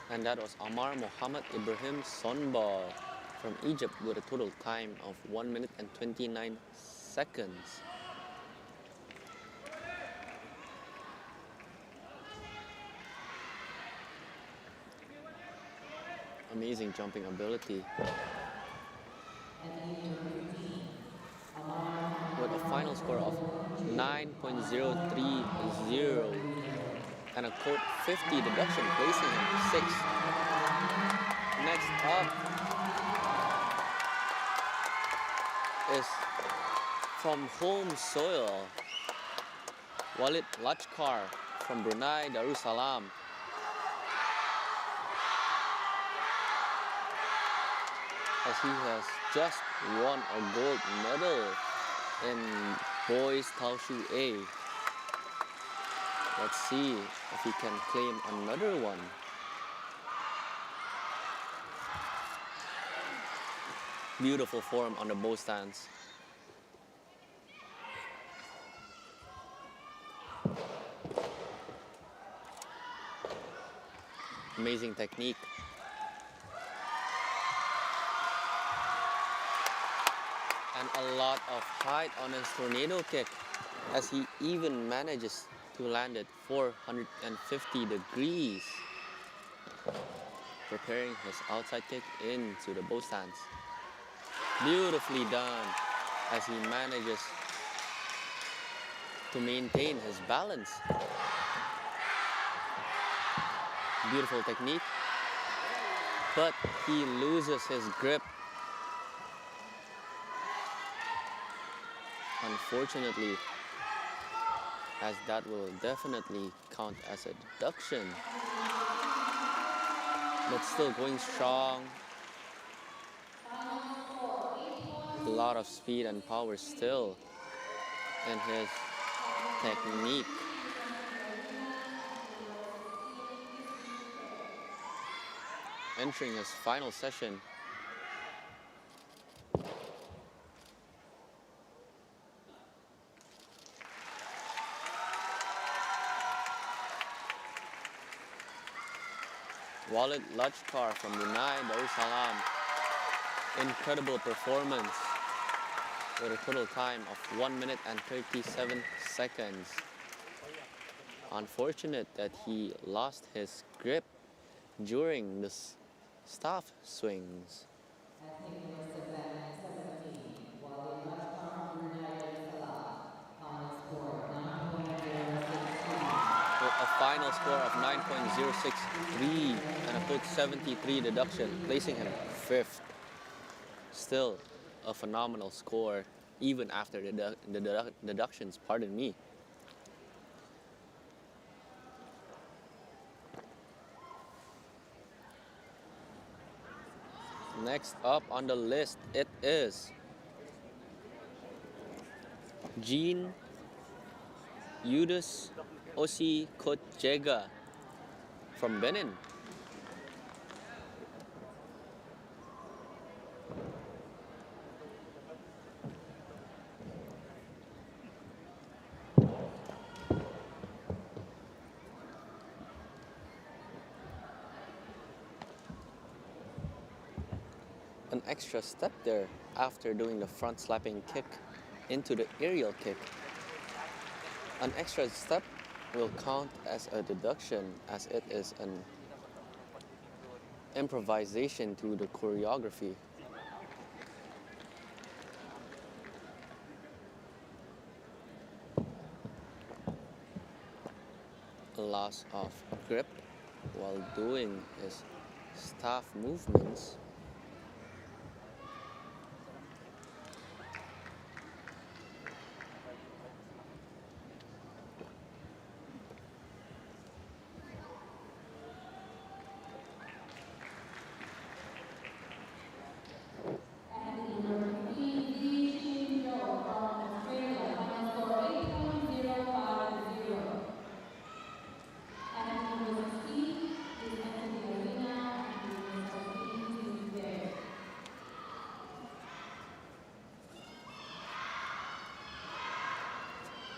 And that was Amar Mohammed Ibrahim Sonbal from Egypt with a total time of 1 minute and 29 seconds. Amazing jumping ability. With a final score of 9.030 and a code 50 deduction, placing him 6th. Next up is from home soil, Walid Lachkar from Brunei Darussalam. As he has just won a gold medal in boys Taolu A. Let's see if he can claim another one. Beautiful form on the bow stance. Amazing technique. And a lot of height on his tornado kick, as he even manages to land it 450 degrees, preparing his outside kick into the bow stance. Beautifully done, as he manages to maintain his balance. Beautiful technique, but he loses his grip. Unfortunately, as that will definitely count as a deduction. But still going strong. A lot of speed and power still in his technique. Entering his final session. Walid Lachkar from Brunei Darussalam. Incredible performance with a total time of 1 minute and 37 seconds. Unfortunate that he lost his grip during the staff swings. A final score of 9.063 and a code 73 deduction, placing him 5th. Still a phenomenal score, even after the deductions, pardon me. Next up on the list, it is Jean Yudus Osi Kotjega from Benin. An extra step there after doing the front slapping kick into the aerial kick. An extra step will count as a deduction, as it is an improvisation to the choreography. A loss of grip while doing his staff movements.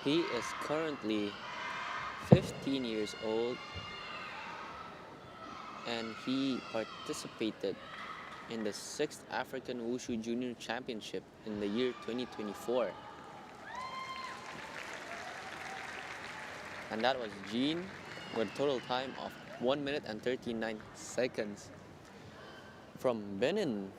He is currently 15 years old and he participated in the 6th African Wushu Junior Championship in the year 2024. And that was Jean with a total time of 1 minute and 39 seconds. From Benin,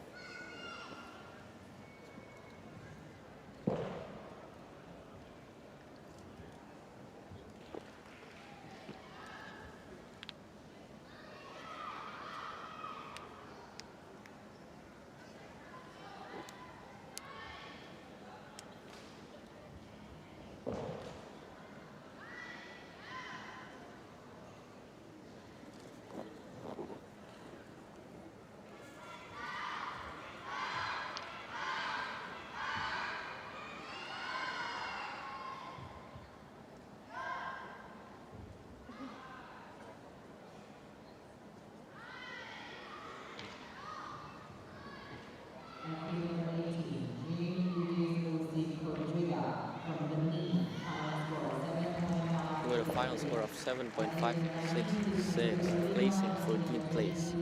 with a final score of 7.566, placing 14th place.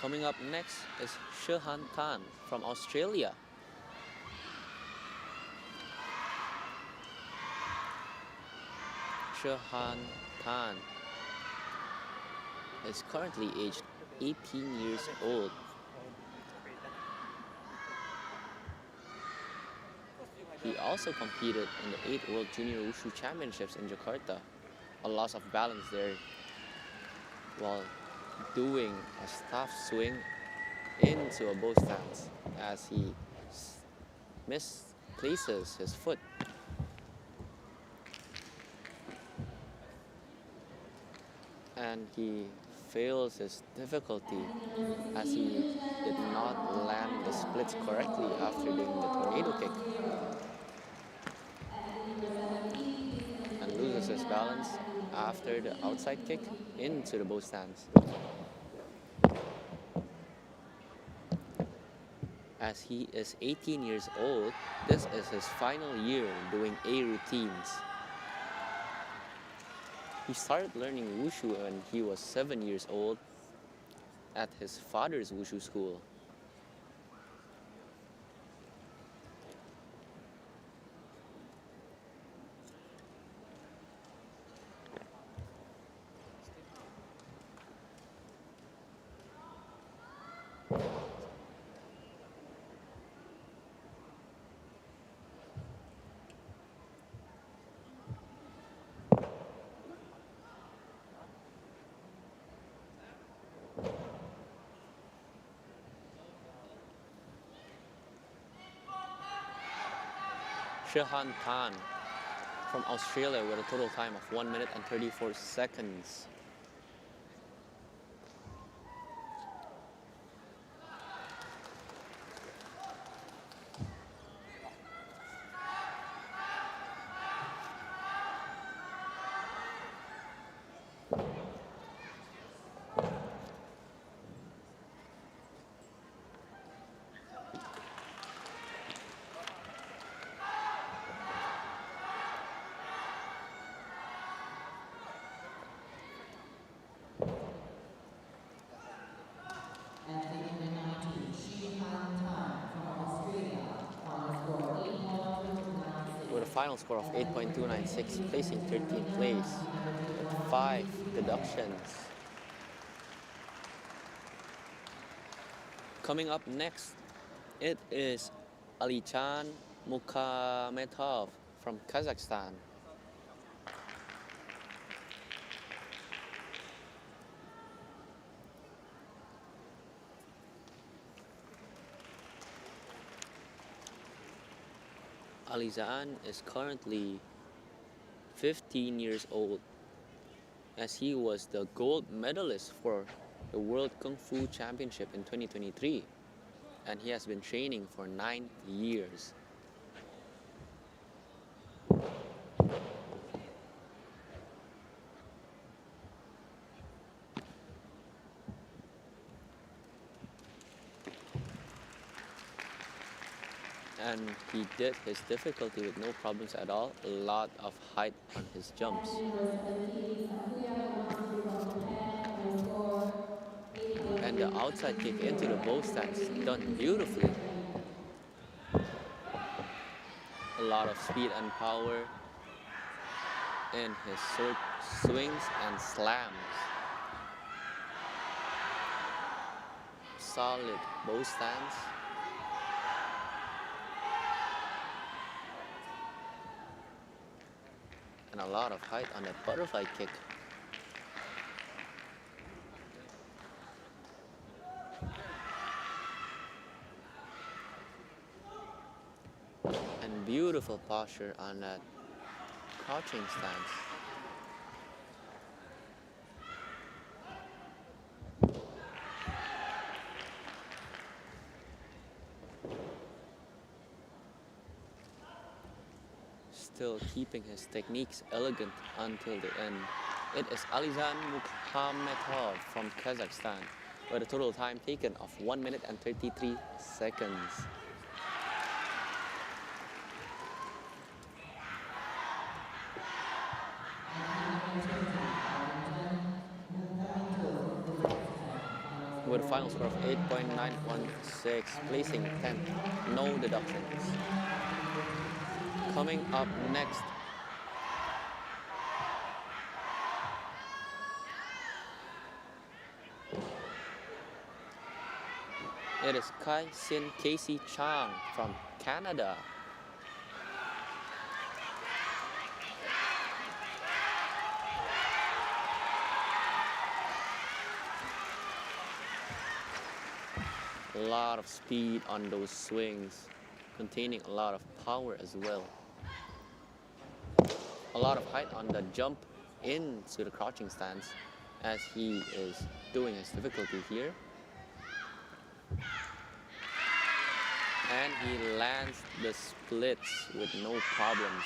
Coming up next is Shehan Tan from Australia. Shehan Tan is currently aged 18 years old. He also competed in the 8th World Junior Wushu Championships in Jakarta. A loss of balance there while doing a staff swing into a bow stance as he misplaces his foot. And he fails his difficulty as he did not land the splits correctly after doing the tornado kick. And loses his balance after the outside kick into the bow stance. As he is 18 years old, this is his final year doing A routines. He started learning Wushu when he was 7 years old at his father's Wushu school. Shehan Tan from Australia with a total time of 1 minute and 34 seconds. With a final score of 8.296, placing 13th place with 5 deductions. Coming up next, it is Alichan Mukhametov from Kazakhstan. Alizan is currently 15 years old as he was the gold medalist for the World Kung Fu Championship in 2023 and he has been training for 9 years. And he did his difficulty with no problems at all. A lot of height on his jumps. And the outside kick into the bow stance done beautifully. A lot of speed and power in his sword swings and slams. Solid bow stance. And a lot of height on that butterfly kick. And beautiful posture on that crouching stance. Still keeping his techniques elegant until the end. It is Alizan Mukhamatovov from Kazakhstan with a total time taken of 1 minute and 33 seconds. With a final score of 8.916, placing 10th, no deductions. Coming up next, it is Kai Sin Casey Chang from Canada. A lot of speed on those swings, containing a lot of power as well. A lot of height on the jump into the crouching stance as he is doing his difficulty here. And he lands the splits with no problems.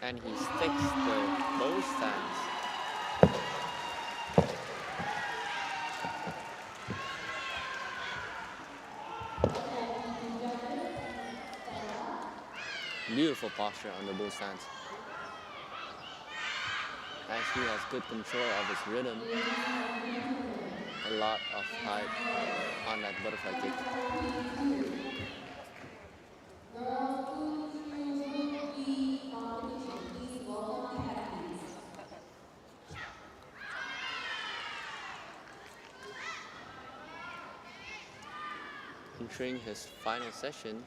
And he sticks the bow stance. Beautiful posture on the bow stance. As he has good control of his rhythm. A lot of height on that butterfly kick. Entering his final session.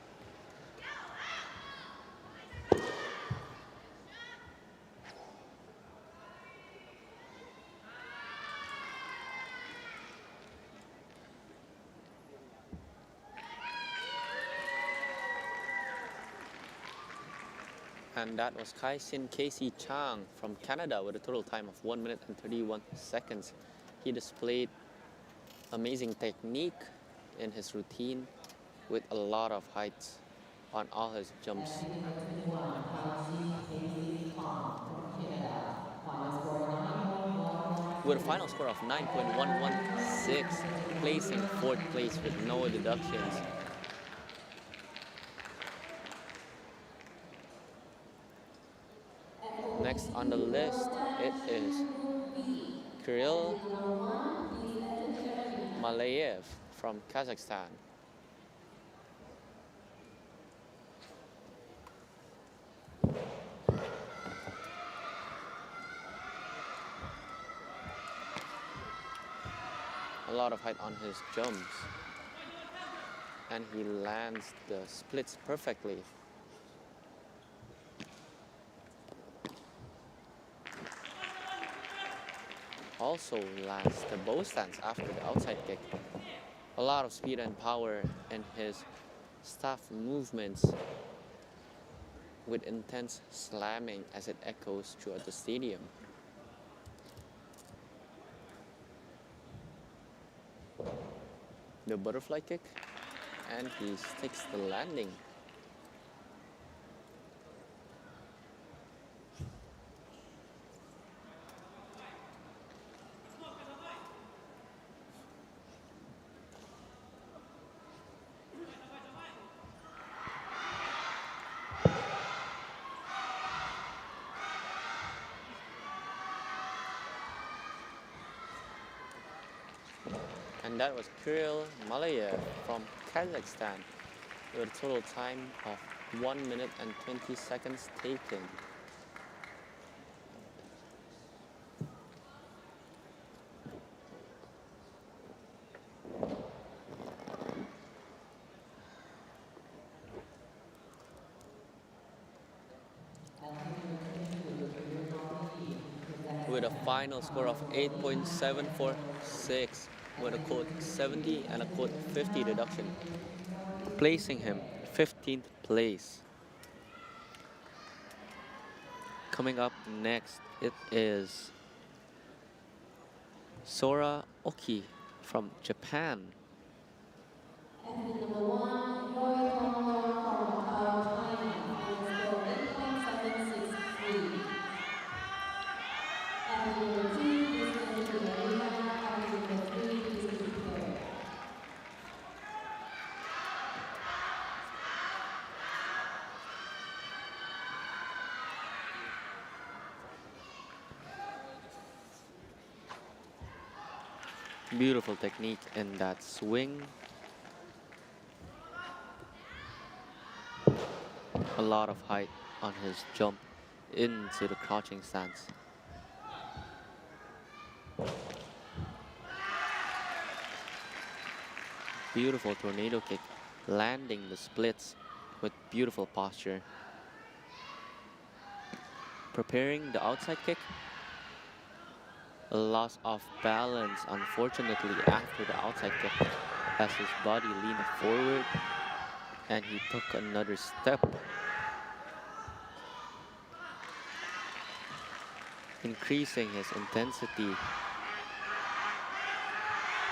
And that was Kai Sin Casey Chang from Canada with a total time of 1 minute and 31 seconds. He displayed amazing technique in his routine with a lot of heights on all his jumps. With a final score of 9.116, placing 4th place with no deductions. Next on the list, it is Kirill Malayev from Kazakhstan. A lot of height on his jumps. And he lands the splits perfectly. Also lands the bow stance after the outside kick. A lot of speed and power in his staff movements with intense slamming as it echoes throughout the stadium. The butterfly kick, and he sticks the landing. And that was Kirill Malayev from Kazakhstan with a total time of 1 minute and 20 seconds taken. With a final score of 8.746 with a code 70 and a code 50 deduction, placing him 15th place. Coming up next, it is Sora Oki from Japan. Athlete number 1, Roy Tongwon from Thailand, with a score 8.763. Athlete number 2, please enter the arena. Athlete number 3, please be prepared. Beautiful technique in that swing. A lot of height on his jump into the crouching stance. Beautiful tornado kick, landing the splits with beautiful posture. Preparing the outside kick. A loss of balance, unfortunately, after the outside kick, as his body leaned forward and he took another step, increasing his intensity,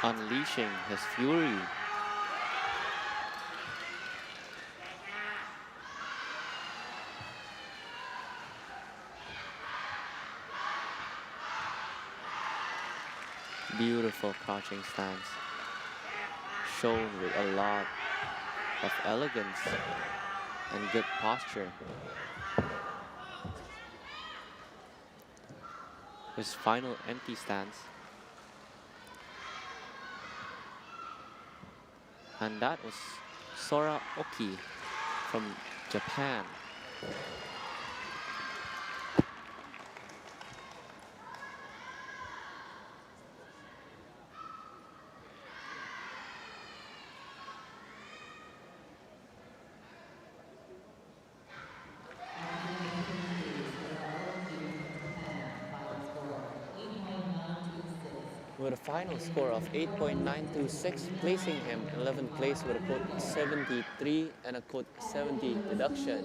unleashing his fury. Beautiful crouching stance, shown with a lot of elegance and good posture. His final empty stance. And that was Sora Oki from Japan. With a final score of 8.926, placing him 11th place with a code 73 and a code 70 deduction.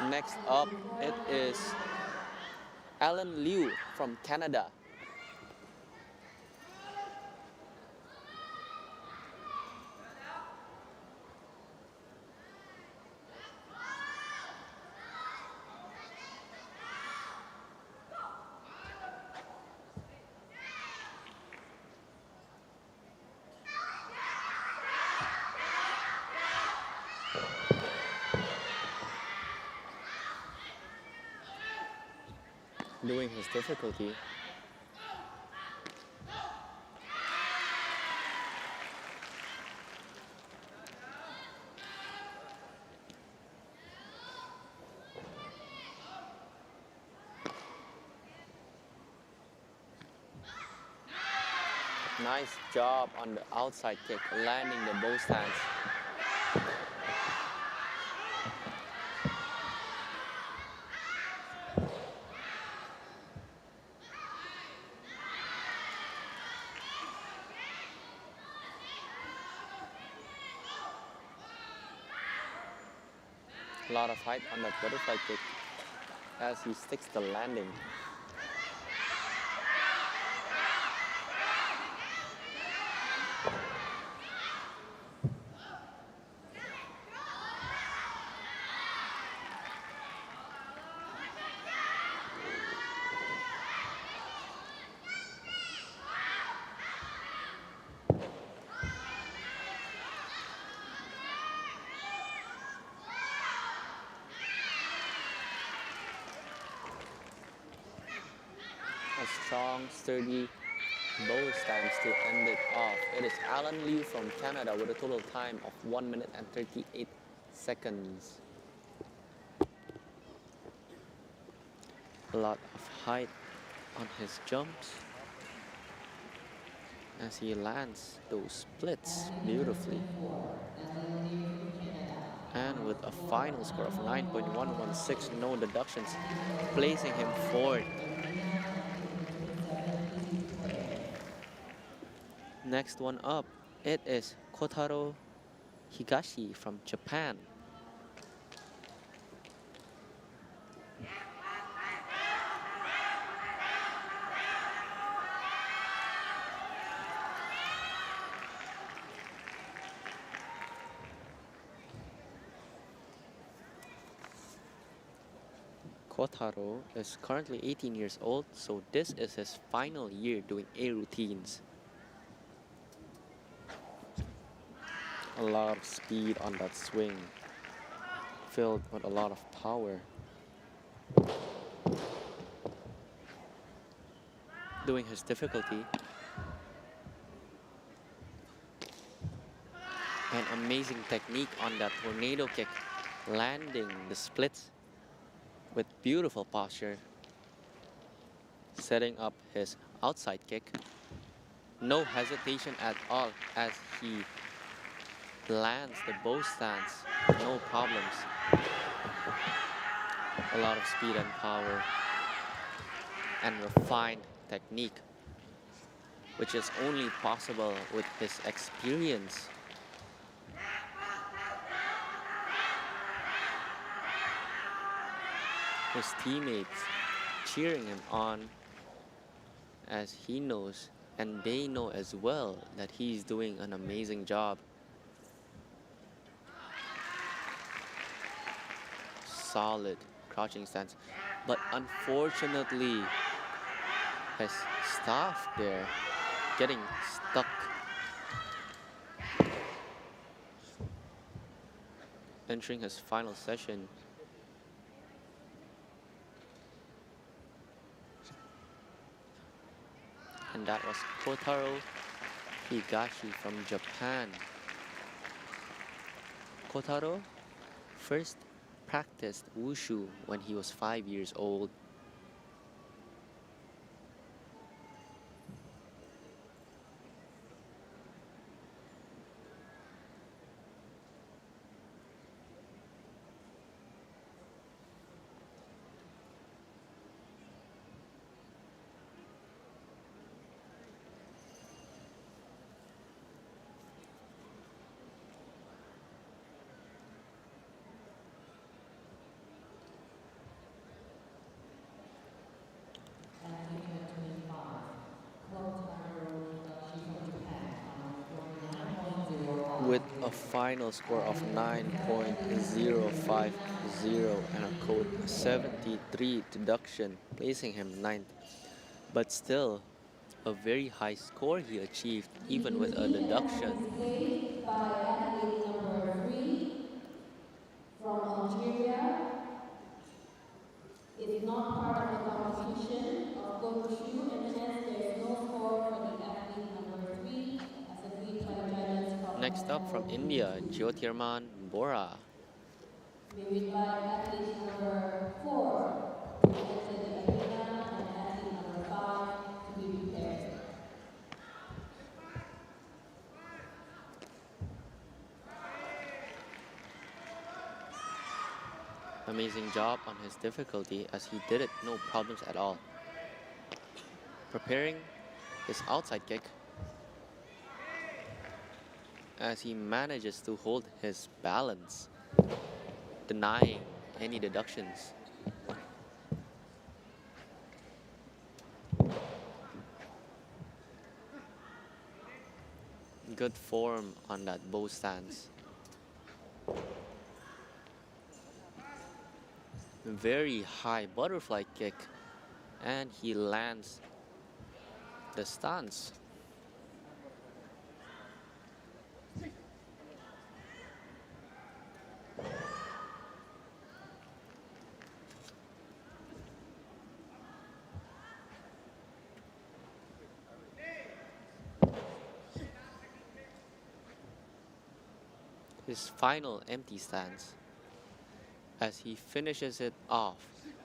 Next up, it is Alan Liu from Canada. Doing his difficulty. Nice job on the outside kick, landing the bow stance. A lot of height on that butterfly kick as he sticks the landing. strong, sturdy bow stance to end it off. It is Alan Liu from Canada with a total time of 1 minute and 38 seconds. A lot of height on his jumps as he lands those splits beautifully. And with a final score of 9.116, no deductions, placing him fourth. Next one up, it is Kotaro Higashi from Japan. Kotaro is currently 18 years old, so this is his final year doing A routines. A lot of speed on that swing, filled with a lot of power. Doing his difficulty. An amazing technique on that tornado kick, landing the splits with beautiful posture, setting up his outside kick. No hesitation at all as he lands the bow stance, no problems. A lot of speed and power and refined technique, which is only possible with his experience. His teammates cheering him on as he knows and they know as well that he's doing an amazing job. Solid crouching stance, but unfortunately his staff there getting stuck. Entering his final session. And that was Kotaro Higashi from Japan. Kotaro first practiced wushu when he was 5 years old. With a final score of 9.050 and a code 73 deduction, placing him ninth. But still, a very high score he achieved even with a deduction. Played by athlete number 3 from Algeria. It's not part of the competition of Gunshu, and hence there is no score for the athlete number 3 as agreed by judges from Next up from India, Jyotirman Bora. We would like athlete number 4 to enter the arena and athlete number 5 to be prepared. Amazing job on his difficulty as he did it no problems at all. Preparing his outside kick as he manages to hold his balance, denying any deductions. Good form on that bow stance. Very high butterfly kick, and he lands the stance. his final empty stance as he finishes it off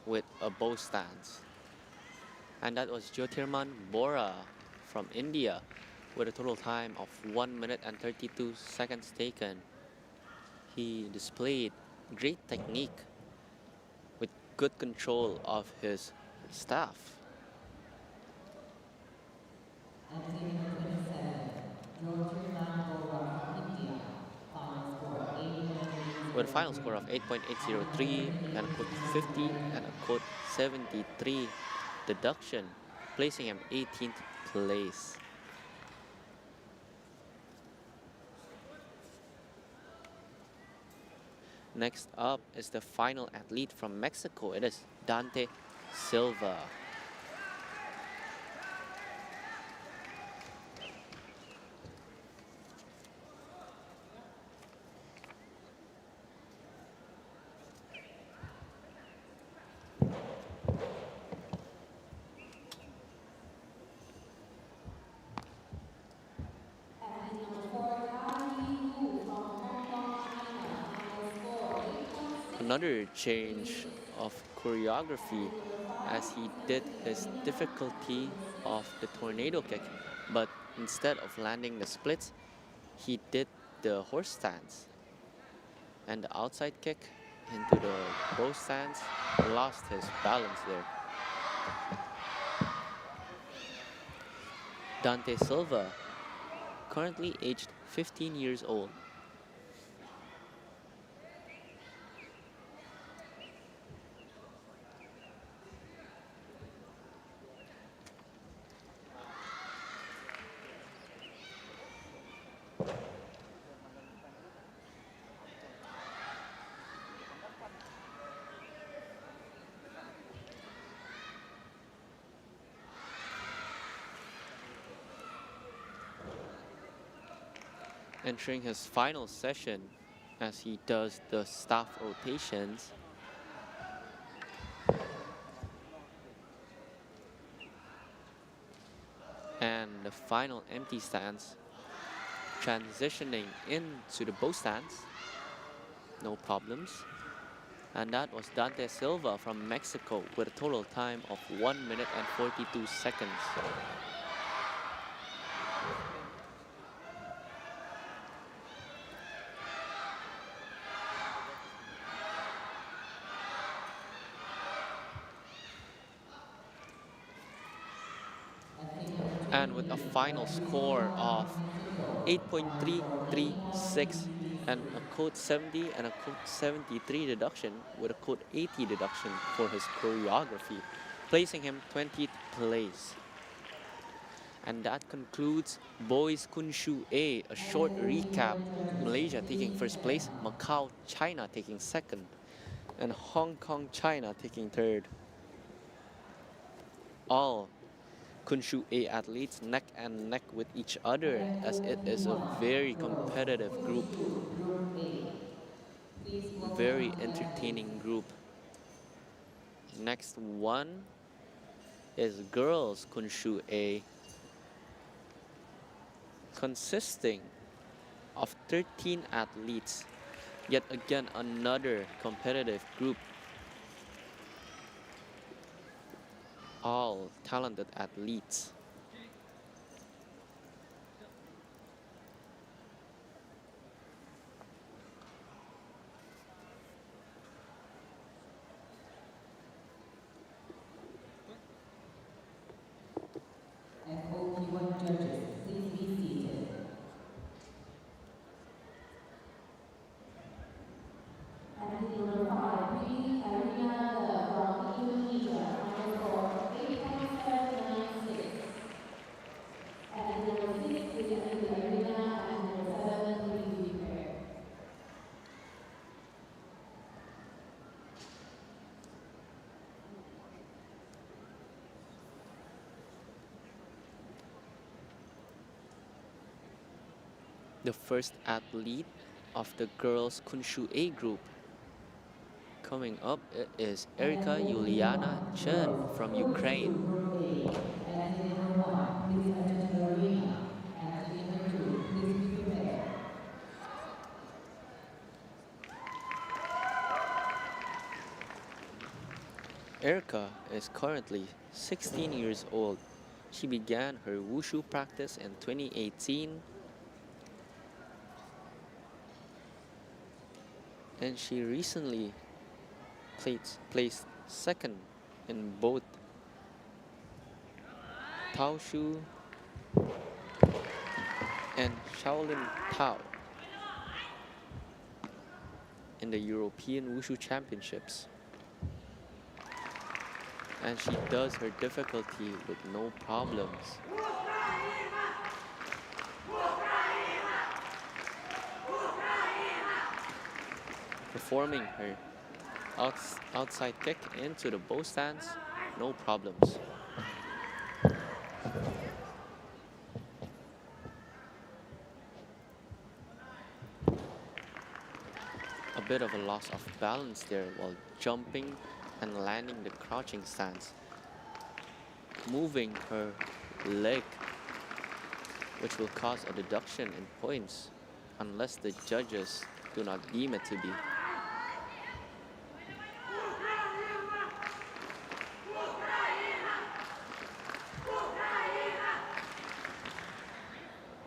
with a bow stance. And that was Jyotirman Bora from India with a total time of 1 minute and 32 seconds taken. He displayed great technique with good control of his staff. Athlete number 27, Jyotirman Bora from India, final score 8.8. With a final score of 8.803 and a code 50 and a code 73 deduction, placing him 18th place. Next up is the final athlete from Mexico. It is Dante Silva. Another change of choreography as he did his difficulty of the tornado kick, but instead of landing the splits, he did the horse stance. And the outside kick into the bow stance, lost his balance there. Dante Silva, currently aged 15 years old. Entering his final session as he does the staff rotations. And the final empty stance, transitioning into the bow stance, no problems. And that was Dante Silva from Mexico with a total time of 1 minute and 42 seconds. And with a final score of 8.336 and a code 70 and a code 73 deduction with a code 80 deduction for his choreography, placing him 20th place. And that concludes Boys Gunshu A. A short recap: Malaysia taking first place, Macau, China taking second, and Hong Kong, China taking third. All Gunshu A athletes neck and neck with each other as it is a very competitive group. Very entertaining group. Next one is girls Gunshu A, consisting of 13 athletes. Yet again another competitive group. All talented athletes. FOP1 judges, please be seated. Athlete number 5, Arena from Indonesia, final score 8.796. Athlete number 6, please enter the arena, and number 7, please be prepared. The first athlete of the girls Gunshu A group. Coming up is Erika Yuliana Chen from Ukraine. Athlete number 1, please enter the arena. Athlete number 2, please be prepared. Erica is currently 16 years old. She began her wushu practice in 2018 and she recently placed second in both Taolu and Shaolin Tao in the European Wushu Championships. And she does her difficulty with no problems. Performing her outside kick into the bow stance, no problems. A bit of a loss of balance there while jumping and landing the crouching stance. Moving her leg, which will cause a deduction in points unless the judges do not deem it to be.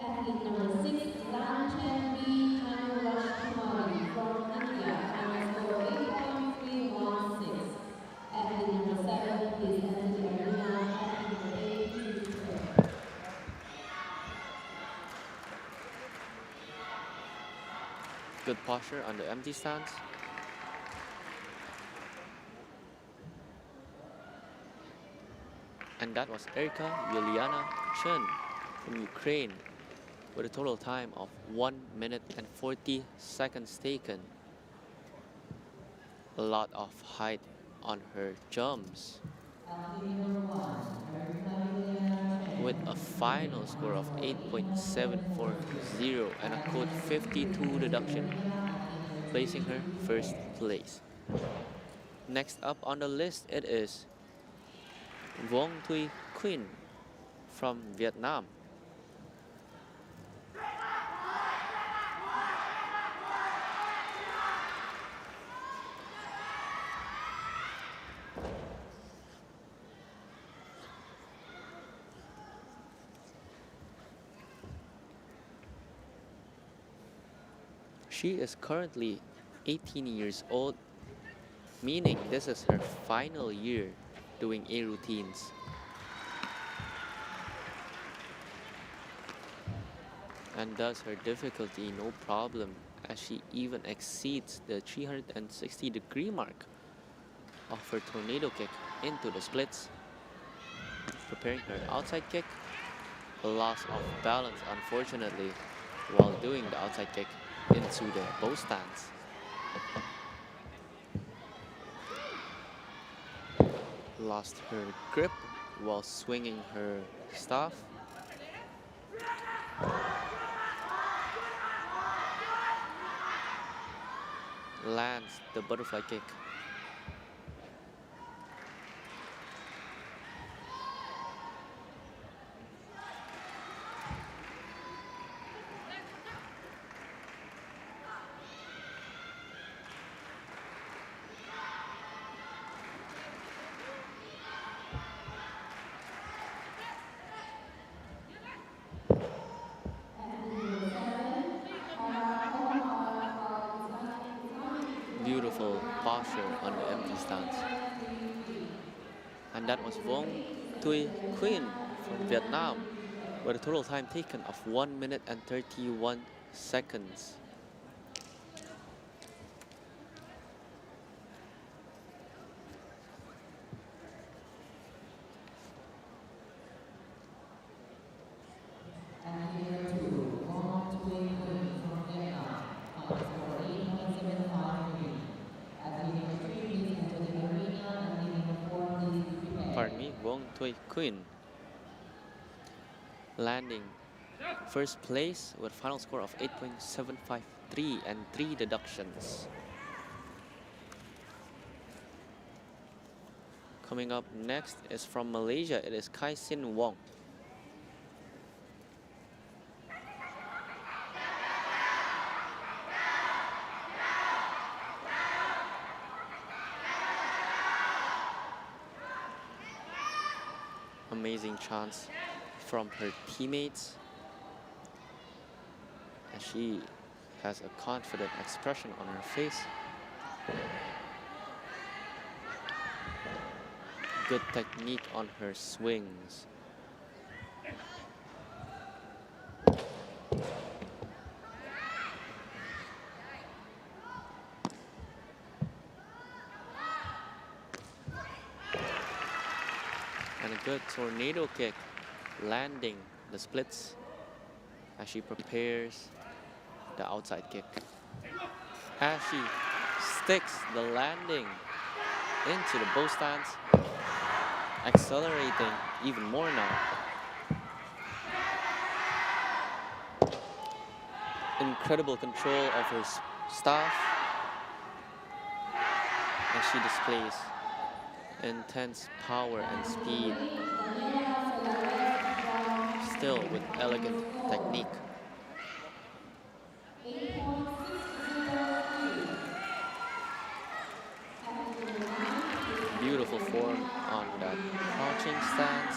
Athlete number 6, Nangun A from India, final score 8.316. Athlete number 7, please enter the arena. Athlete number 8, please prepare. Good posture on the empty stance. And that was Erica Yuliana Chen from Ukraine with a total time of 1 minute and 40 seconds taken. A lot of height on her jumps. With a final score of 8.740 and a code 52 deduction, placing her first place. Next up on the list, it is Vuong Thuy Quinn from Vietnam. She is currently 18 years old, meaning this is her final year doing A routines. And does her difficulty no problem, as she even exceeds the 360-degree mark of her tornado kick into the splits. Preparing her outside kick, a loss of balance unfortunately while doing the outside kick into the bow stance. Lost her grip while swinging her staff. Lands the butterfly kick. Beautiful posture on the empty stance. And that was Vuong Thuy Quinn from Vietnam with a total time taken of 1 minute and 31 seconds. Pardon me, Vuong Thuy Quinn landing first place with a final score of 8.753 and 3 deductions. Coming up next is from Malaysia, it is Kai Sin Wong. amazing chants from her teammates, and she has a confident expression on her face. Good technique on her swings. And a good tornado kick, landing the splits as she prepares the outside kick. As she sticks the landing into the bow stance, accelerating even more now. Incredible control of her staff, and she displays intense power and speed, still with elegant technique. Beautiful form on that crouching stance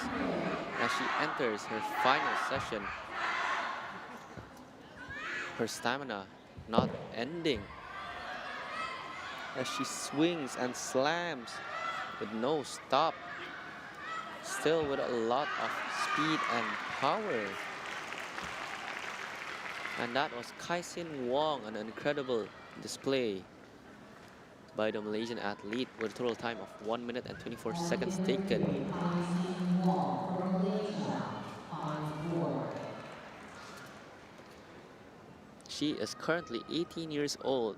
as she enters her final session. Her stamina not ending as she swings and slams with no stop, still with a lot of speed and power. And that was Kaisin Wong, an incredible display by the Malaysian athlete with a total time of 1 minute and 24 seconds taken. She is currently 18 years old,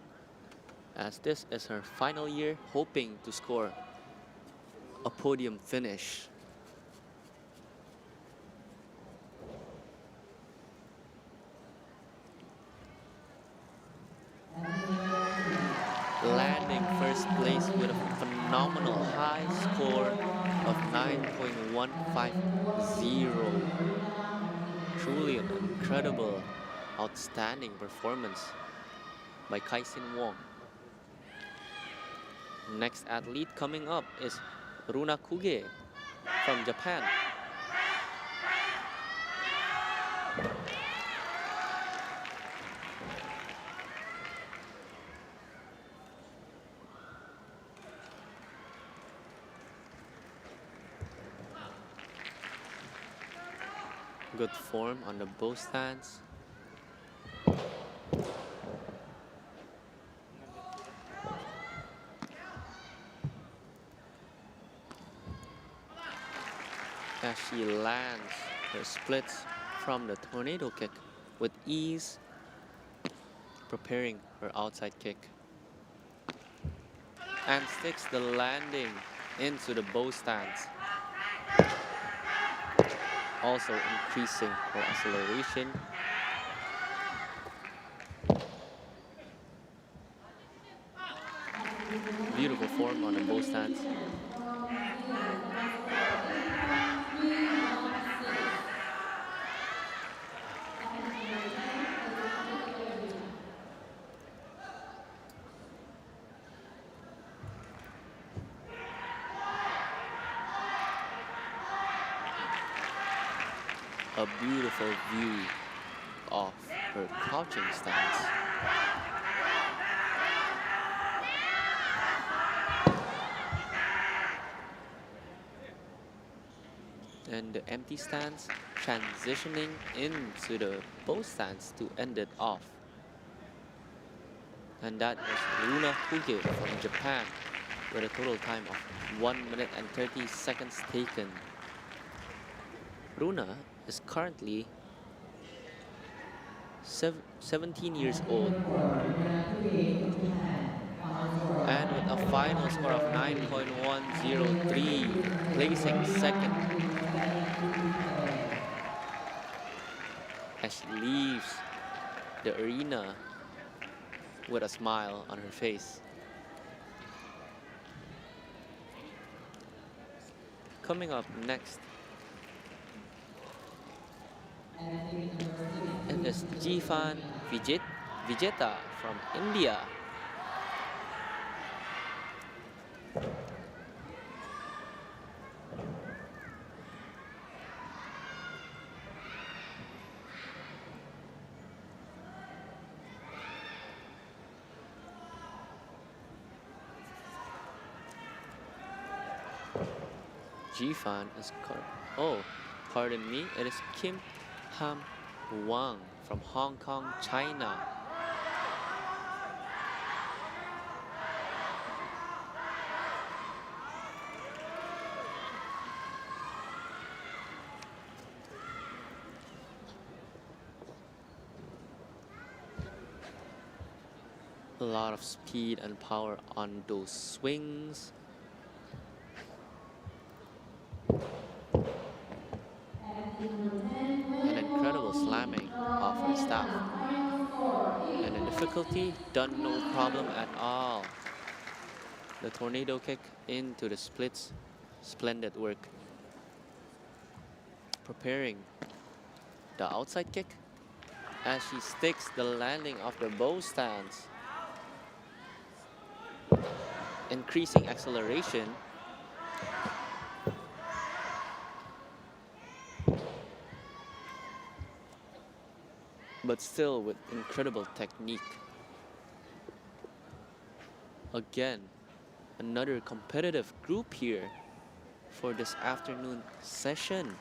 as this is her final year, hoping to score a podium finish. Landing first place with a phenomenal high score of 9.150. Truly an incredible, outstanding performance by Kaisin Wong. Next athlete coming up is Runa Kuge from Japan. Good form on the bow stance. As she lands her splits from the tornado kick with ease, preparing her outside kick. And sticks the landing into the bow stance, also increasing her acceleration. Beautiful form on the bow stance. A beautiful view of her crouching stance. And the empty stance transitioning into the bow stance to end it off. And that was Runa Kuge from Japan with a total time of 1 minute and 30 seconds taken. Runa is currently 17 years old, and with a final score of 9.103, placing second as she leaves the arena with a smile on her face. Coming up next, it is Jifan Vijeta from India. Jifan is oh, pardon me, it is Kim Ham Wang from Hong Kong, China. A lot of speed and power on those swings. An incredible slamming of her staff. And the difficulty, done no problem at all. The tornado kick into the splits, splendid work. Preparing the outside kick as she sticks the landing of the bow stance. Increasing acceleration. But still with incredible technique. Again, another competitive group here for this afternoon session.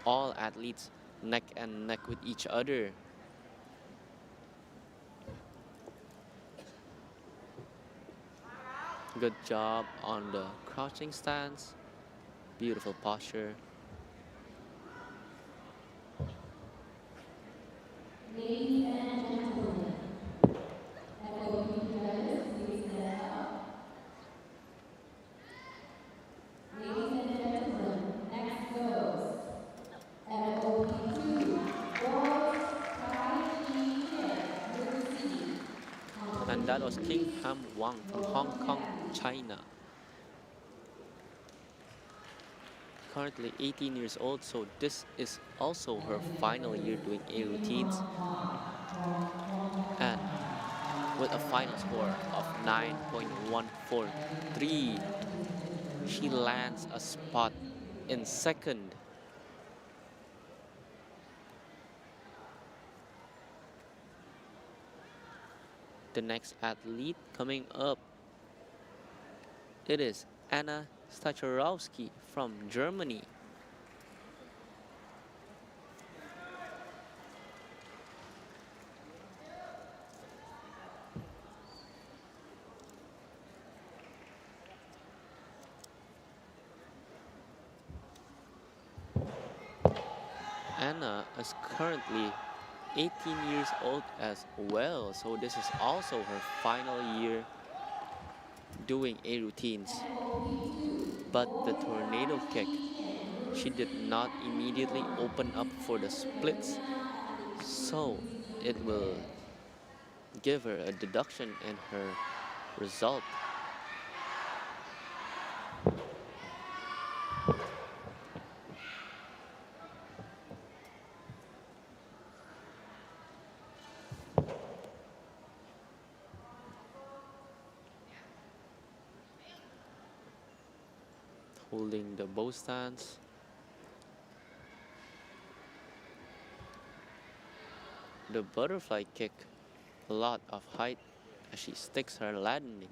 All athletes neck and neck with each other. Good job on the crouching stance. Beautiful posture. Ladies and gentlemen, FOP players, please stand up. Ladies and gentlemen, next goes FOP2, World Junior Wushu. And that was King Ham Wang from Hong Kong, China. Currently 18 years old, so this is also her final year doing A routines. And with a final score of 9.143, she lands a spot in second. The next athlete coming up, it is Anna Stachorowski from Germany. Anna is currently 18 years old as well, so this is also her final year doing A routines. But the tornado kick, she did not immediately open up for the splits, so it will give her a deduction in her result. Holding the bow stance. The butterfly kick, a lot of height as she sticks her landing.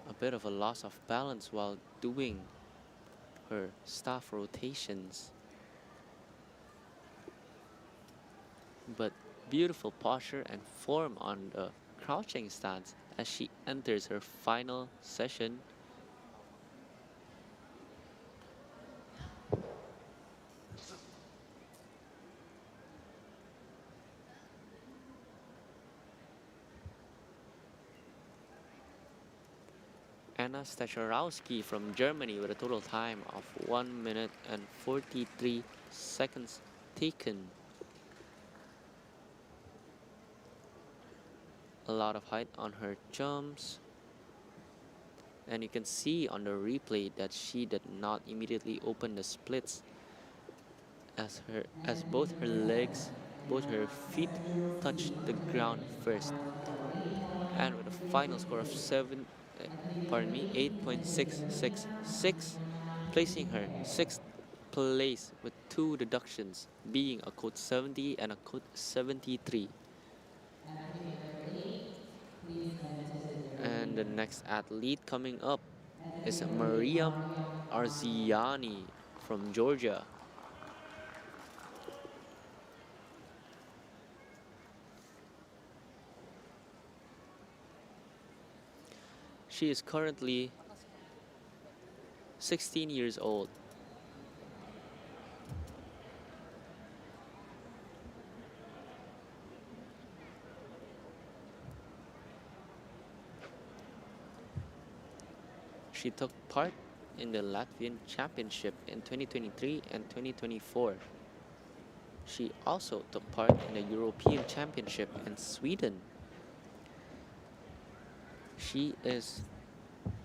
A bit of a loss of balance while doing her staff rotations. But beautiful posture and form on the crouching stance as she enters her final session. Anna Stachorowski from Germany with a total time of 1 minute and 43 seconds taken. A lot of height on her jumps, and you can see on the replay that she did not immediately open the splits as both her legs, both her feet touched the ground first. And with a final score of 8.666, placing her 6th place with 2 deductions, being a code 70 and a code 73. And And the next athlete coming up is Mariam Arziani from Georgia. She is currently 16 years old. She took part in the Latvian Championship in 2023 and 2024. She also took part in the European Championship in Sweden. She is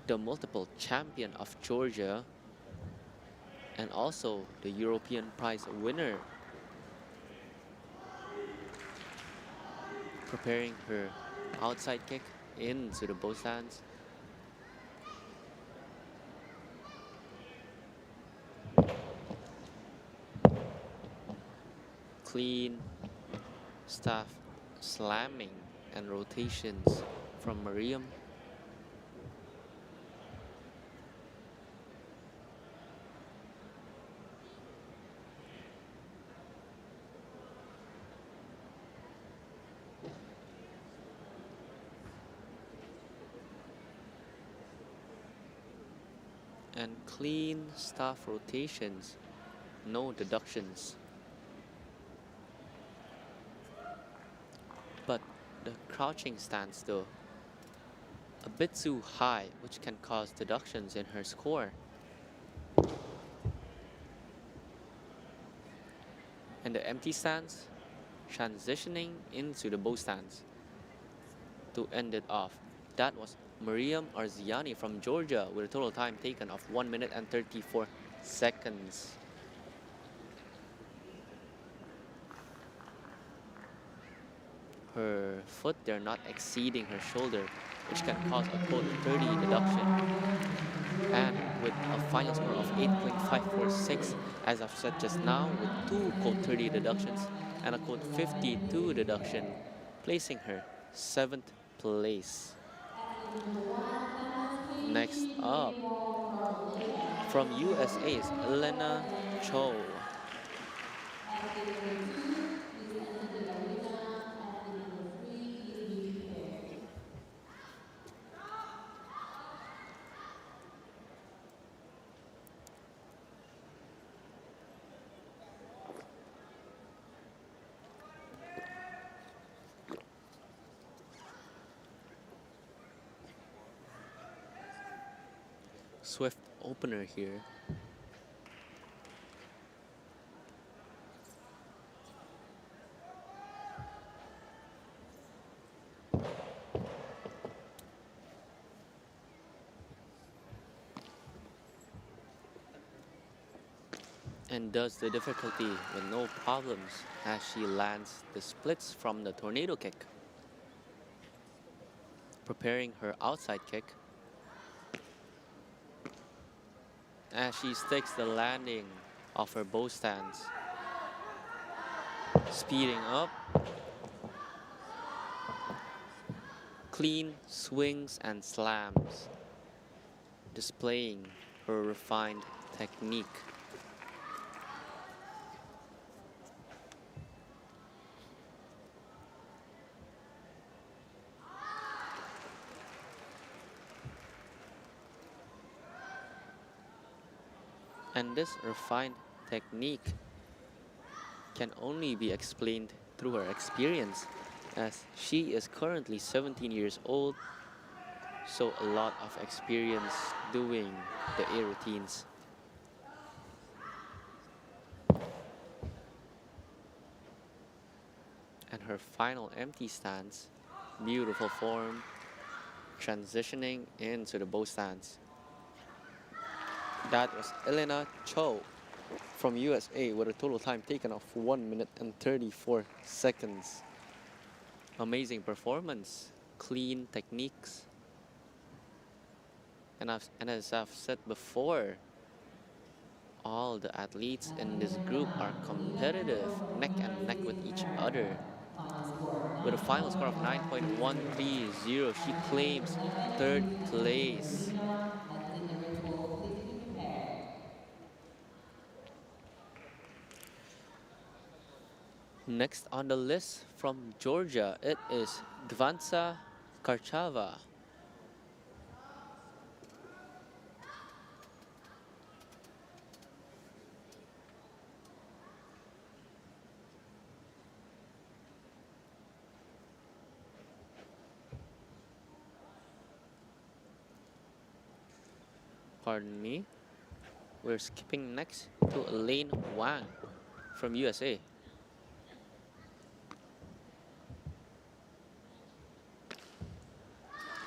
the multiple champion of Georgia and also the European prize winner. Preparing her outside kick into the bow stance. Clean staff slamming and rotations from Mariam. And clean staff rotations, no deductions. But the crouching stance though, a bit too high, which can cause deductions in her score. And the empty stance, transitioning into the bow stance to end it off. That was Mariam Arziani from Georgia with a total time taken of 1 minute and 34 seconds. Her foot, they're not exceeding her shoulder, which can cause a code 30 deduction. And with a final score of 8.546, as I've said just now, with 2 code 30 deductions and a code 52 deduction, placing her 7th place. Next up, from USA is Elena Cho. Swift opener here. And does the difficulty with no problems as she lands the splits from the tornado kick. Preparing her outside kick. As she sticks the landing of her bow stance. Speeding up. Clean swings and slams. Displaying her refined technique. And this refined technique can only be explained through her experience, as she is currently 17 years old, so a lot of experience doing the A routines. And her final empty stance, beautiful form, transitioning into the bow stance. That was Elena Cho from USA with a total time taken of 1 minute and 34 seconds. Amazing performance, clean techniques. And as I've said before, all the athletes in this group are competitive, neck and neck with each other. With a final score of 9.130, she claims third place. Next on the list from Georgia, it is Gvansa Karchava. Pardon me. We're skipping next to Elaine Wang from USA.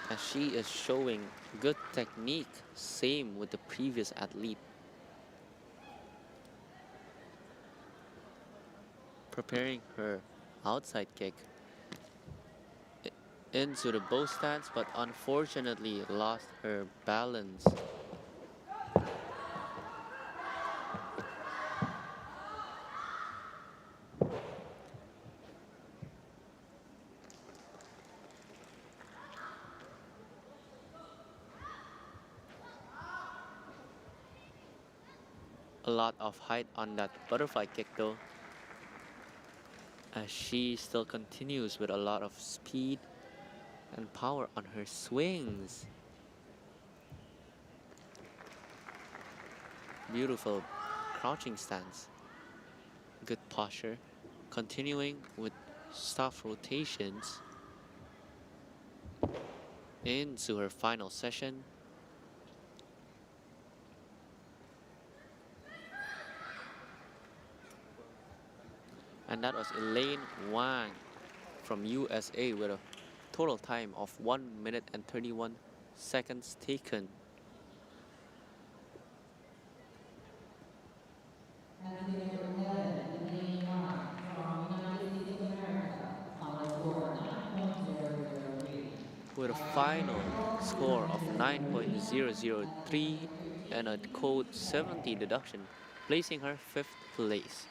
As she is showing good technique, same with the previous athlete. Preparing her outside kick into the bow stance, but unfortunately lost her balance. A lot of height on that butterfly kick though, as she still continues with a lot of speed and power on her swings. Beautiful crouching stance, good posture, continuing with soft rotations into her final session. And that was Elaine Wang from USA with a total time of 1 minute and 31 seconds taken. With a final score of 9.003 and a code 70 deduction, placing her 5th place.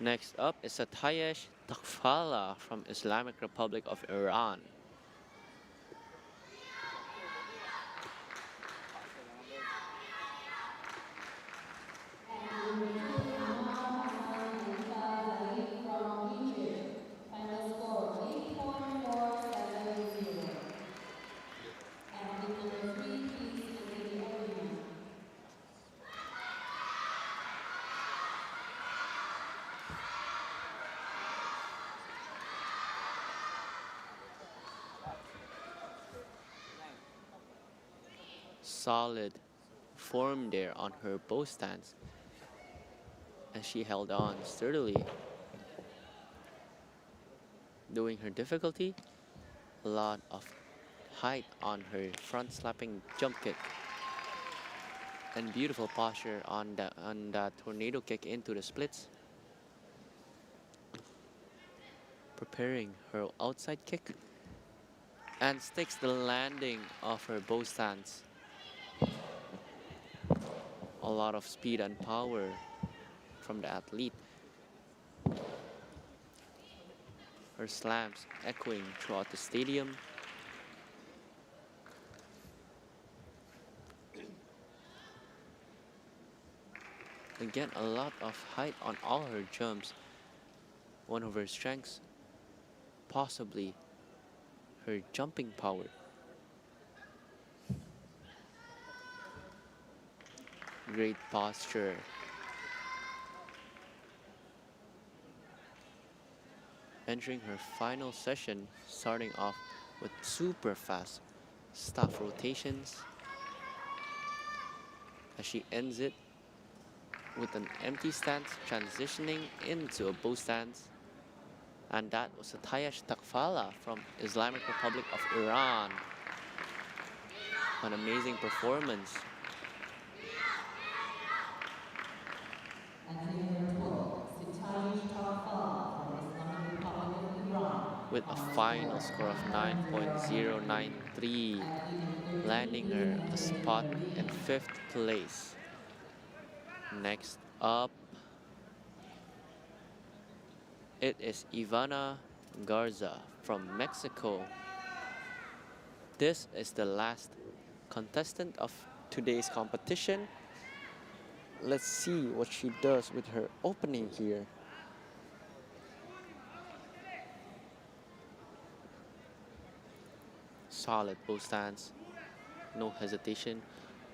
Next up is Satayesh Takfala from Islamic Republic of Iran. Solid form there on her bow stance, and she held on sturdily. Doing her difficulty, a lot of height on her front slapping jump kick, and beautiful posture on that tornado kick into the splits. Preparing her outside kick, and sticks the landing of her bow stance. A lot of speed and power from the athlete. Her slams echoing throughout the stadium. Again, a lot of height on all her jumps. One of her strengths, possibly her jumping power. Great posture. Entering her final session, starting off with super fast staff rotations, as she ends it with an empty stance, transitioning into a bow stance. And that was Satayesh Takfala from Islamic Republic of Iran. An amazing performance. With a final score of 9.093, landing her a spot in 5th place. Next up, it is Ivana Garza from Mexico. This is the last contestant of today's competition. Let's see what she does with her opening here. Solid pose stance, no hesitation.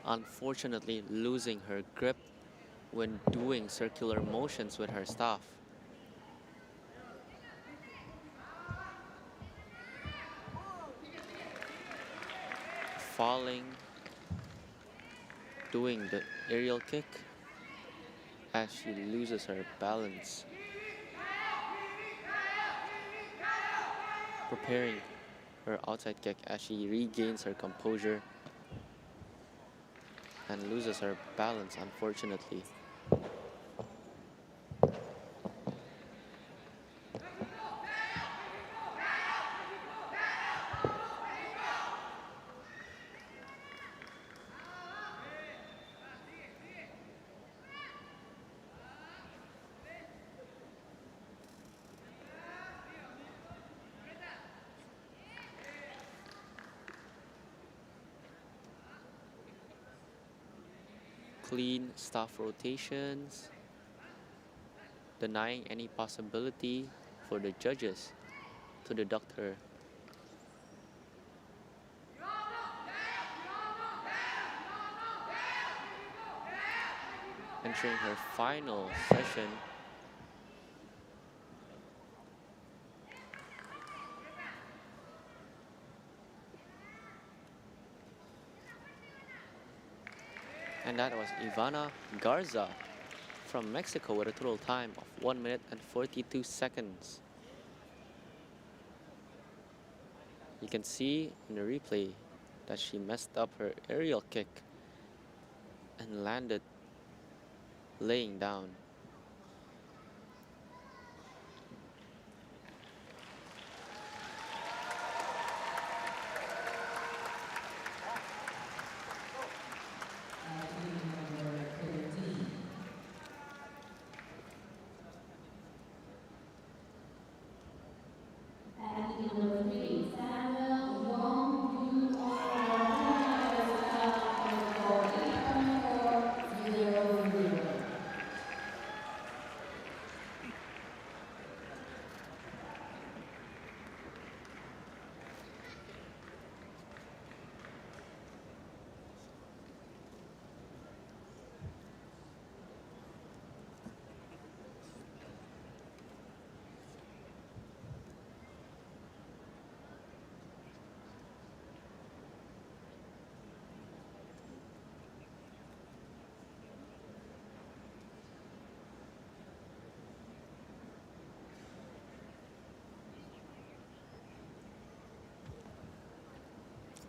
Unfortunately, losing her grip when doing circular motions with her staff. Falling, doing the aerial kick as she loses her balance. Preparing her outside kick as she regains her composure and loses her balance, unfortunately. Clean staff rotations, denying any possibility for the judges to the doctor. Entering her final session. And that was Ivana Garza from Mexico with a total time of 1 minute and 42 seconds. You can see in the replay that she messed up her aerial kick and landed laying down.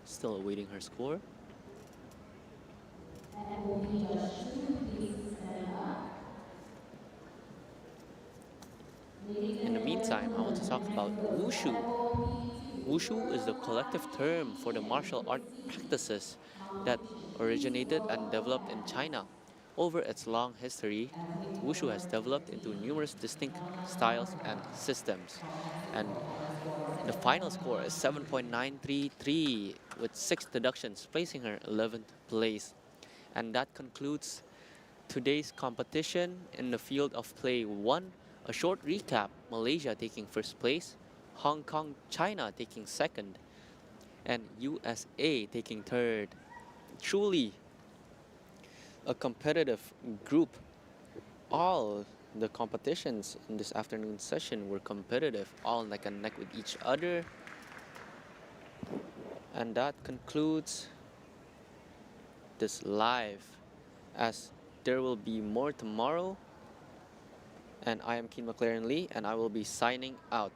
Still awaiting her score. In the meantime, I want to talk about Wushu. Wushu is the collective term for the martial art practices that originated and developed in China. Over its long history, Wushu has developed into numerous distinct styles and systems. And the final score is 7.933 with 6 deductions, placing her 11th place. And that concludes today's competition in the field of play 1. A short recap: Malaysia taking first place, Hong Kong, China taking second, and USA taking third. Truly a competitive group. All the competitions in this afternoon session were competitive, all neck and neck with each other. And that concludes this live, as there will be more tomorrow. And I am Keen McLaren Lee, and I will be signing out.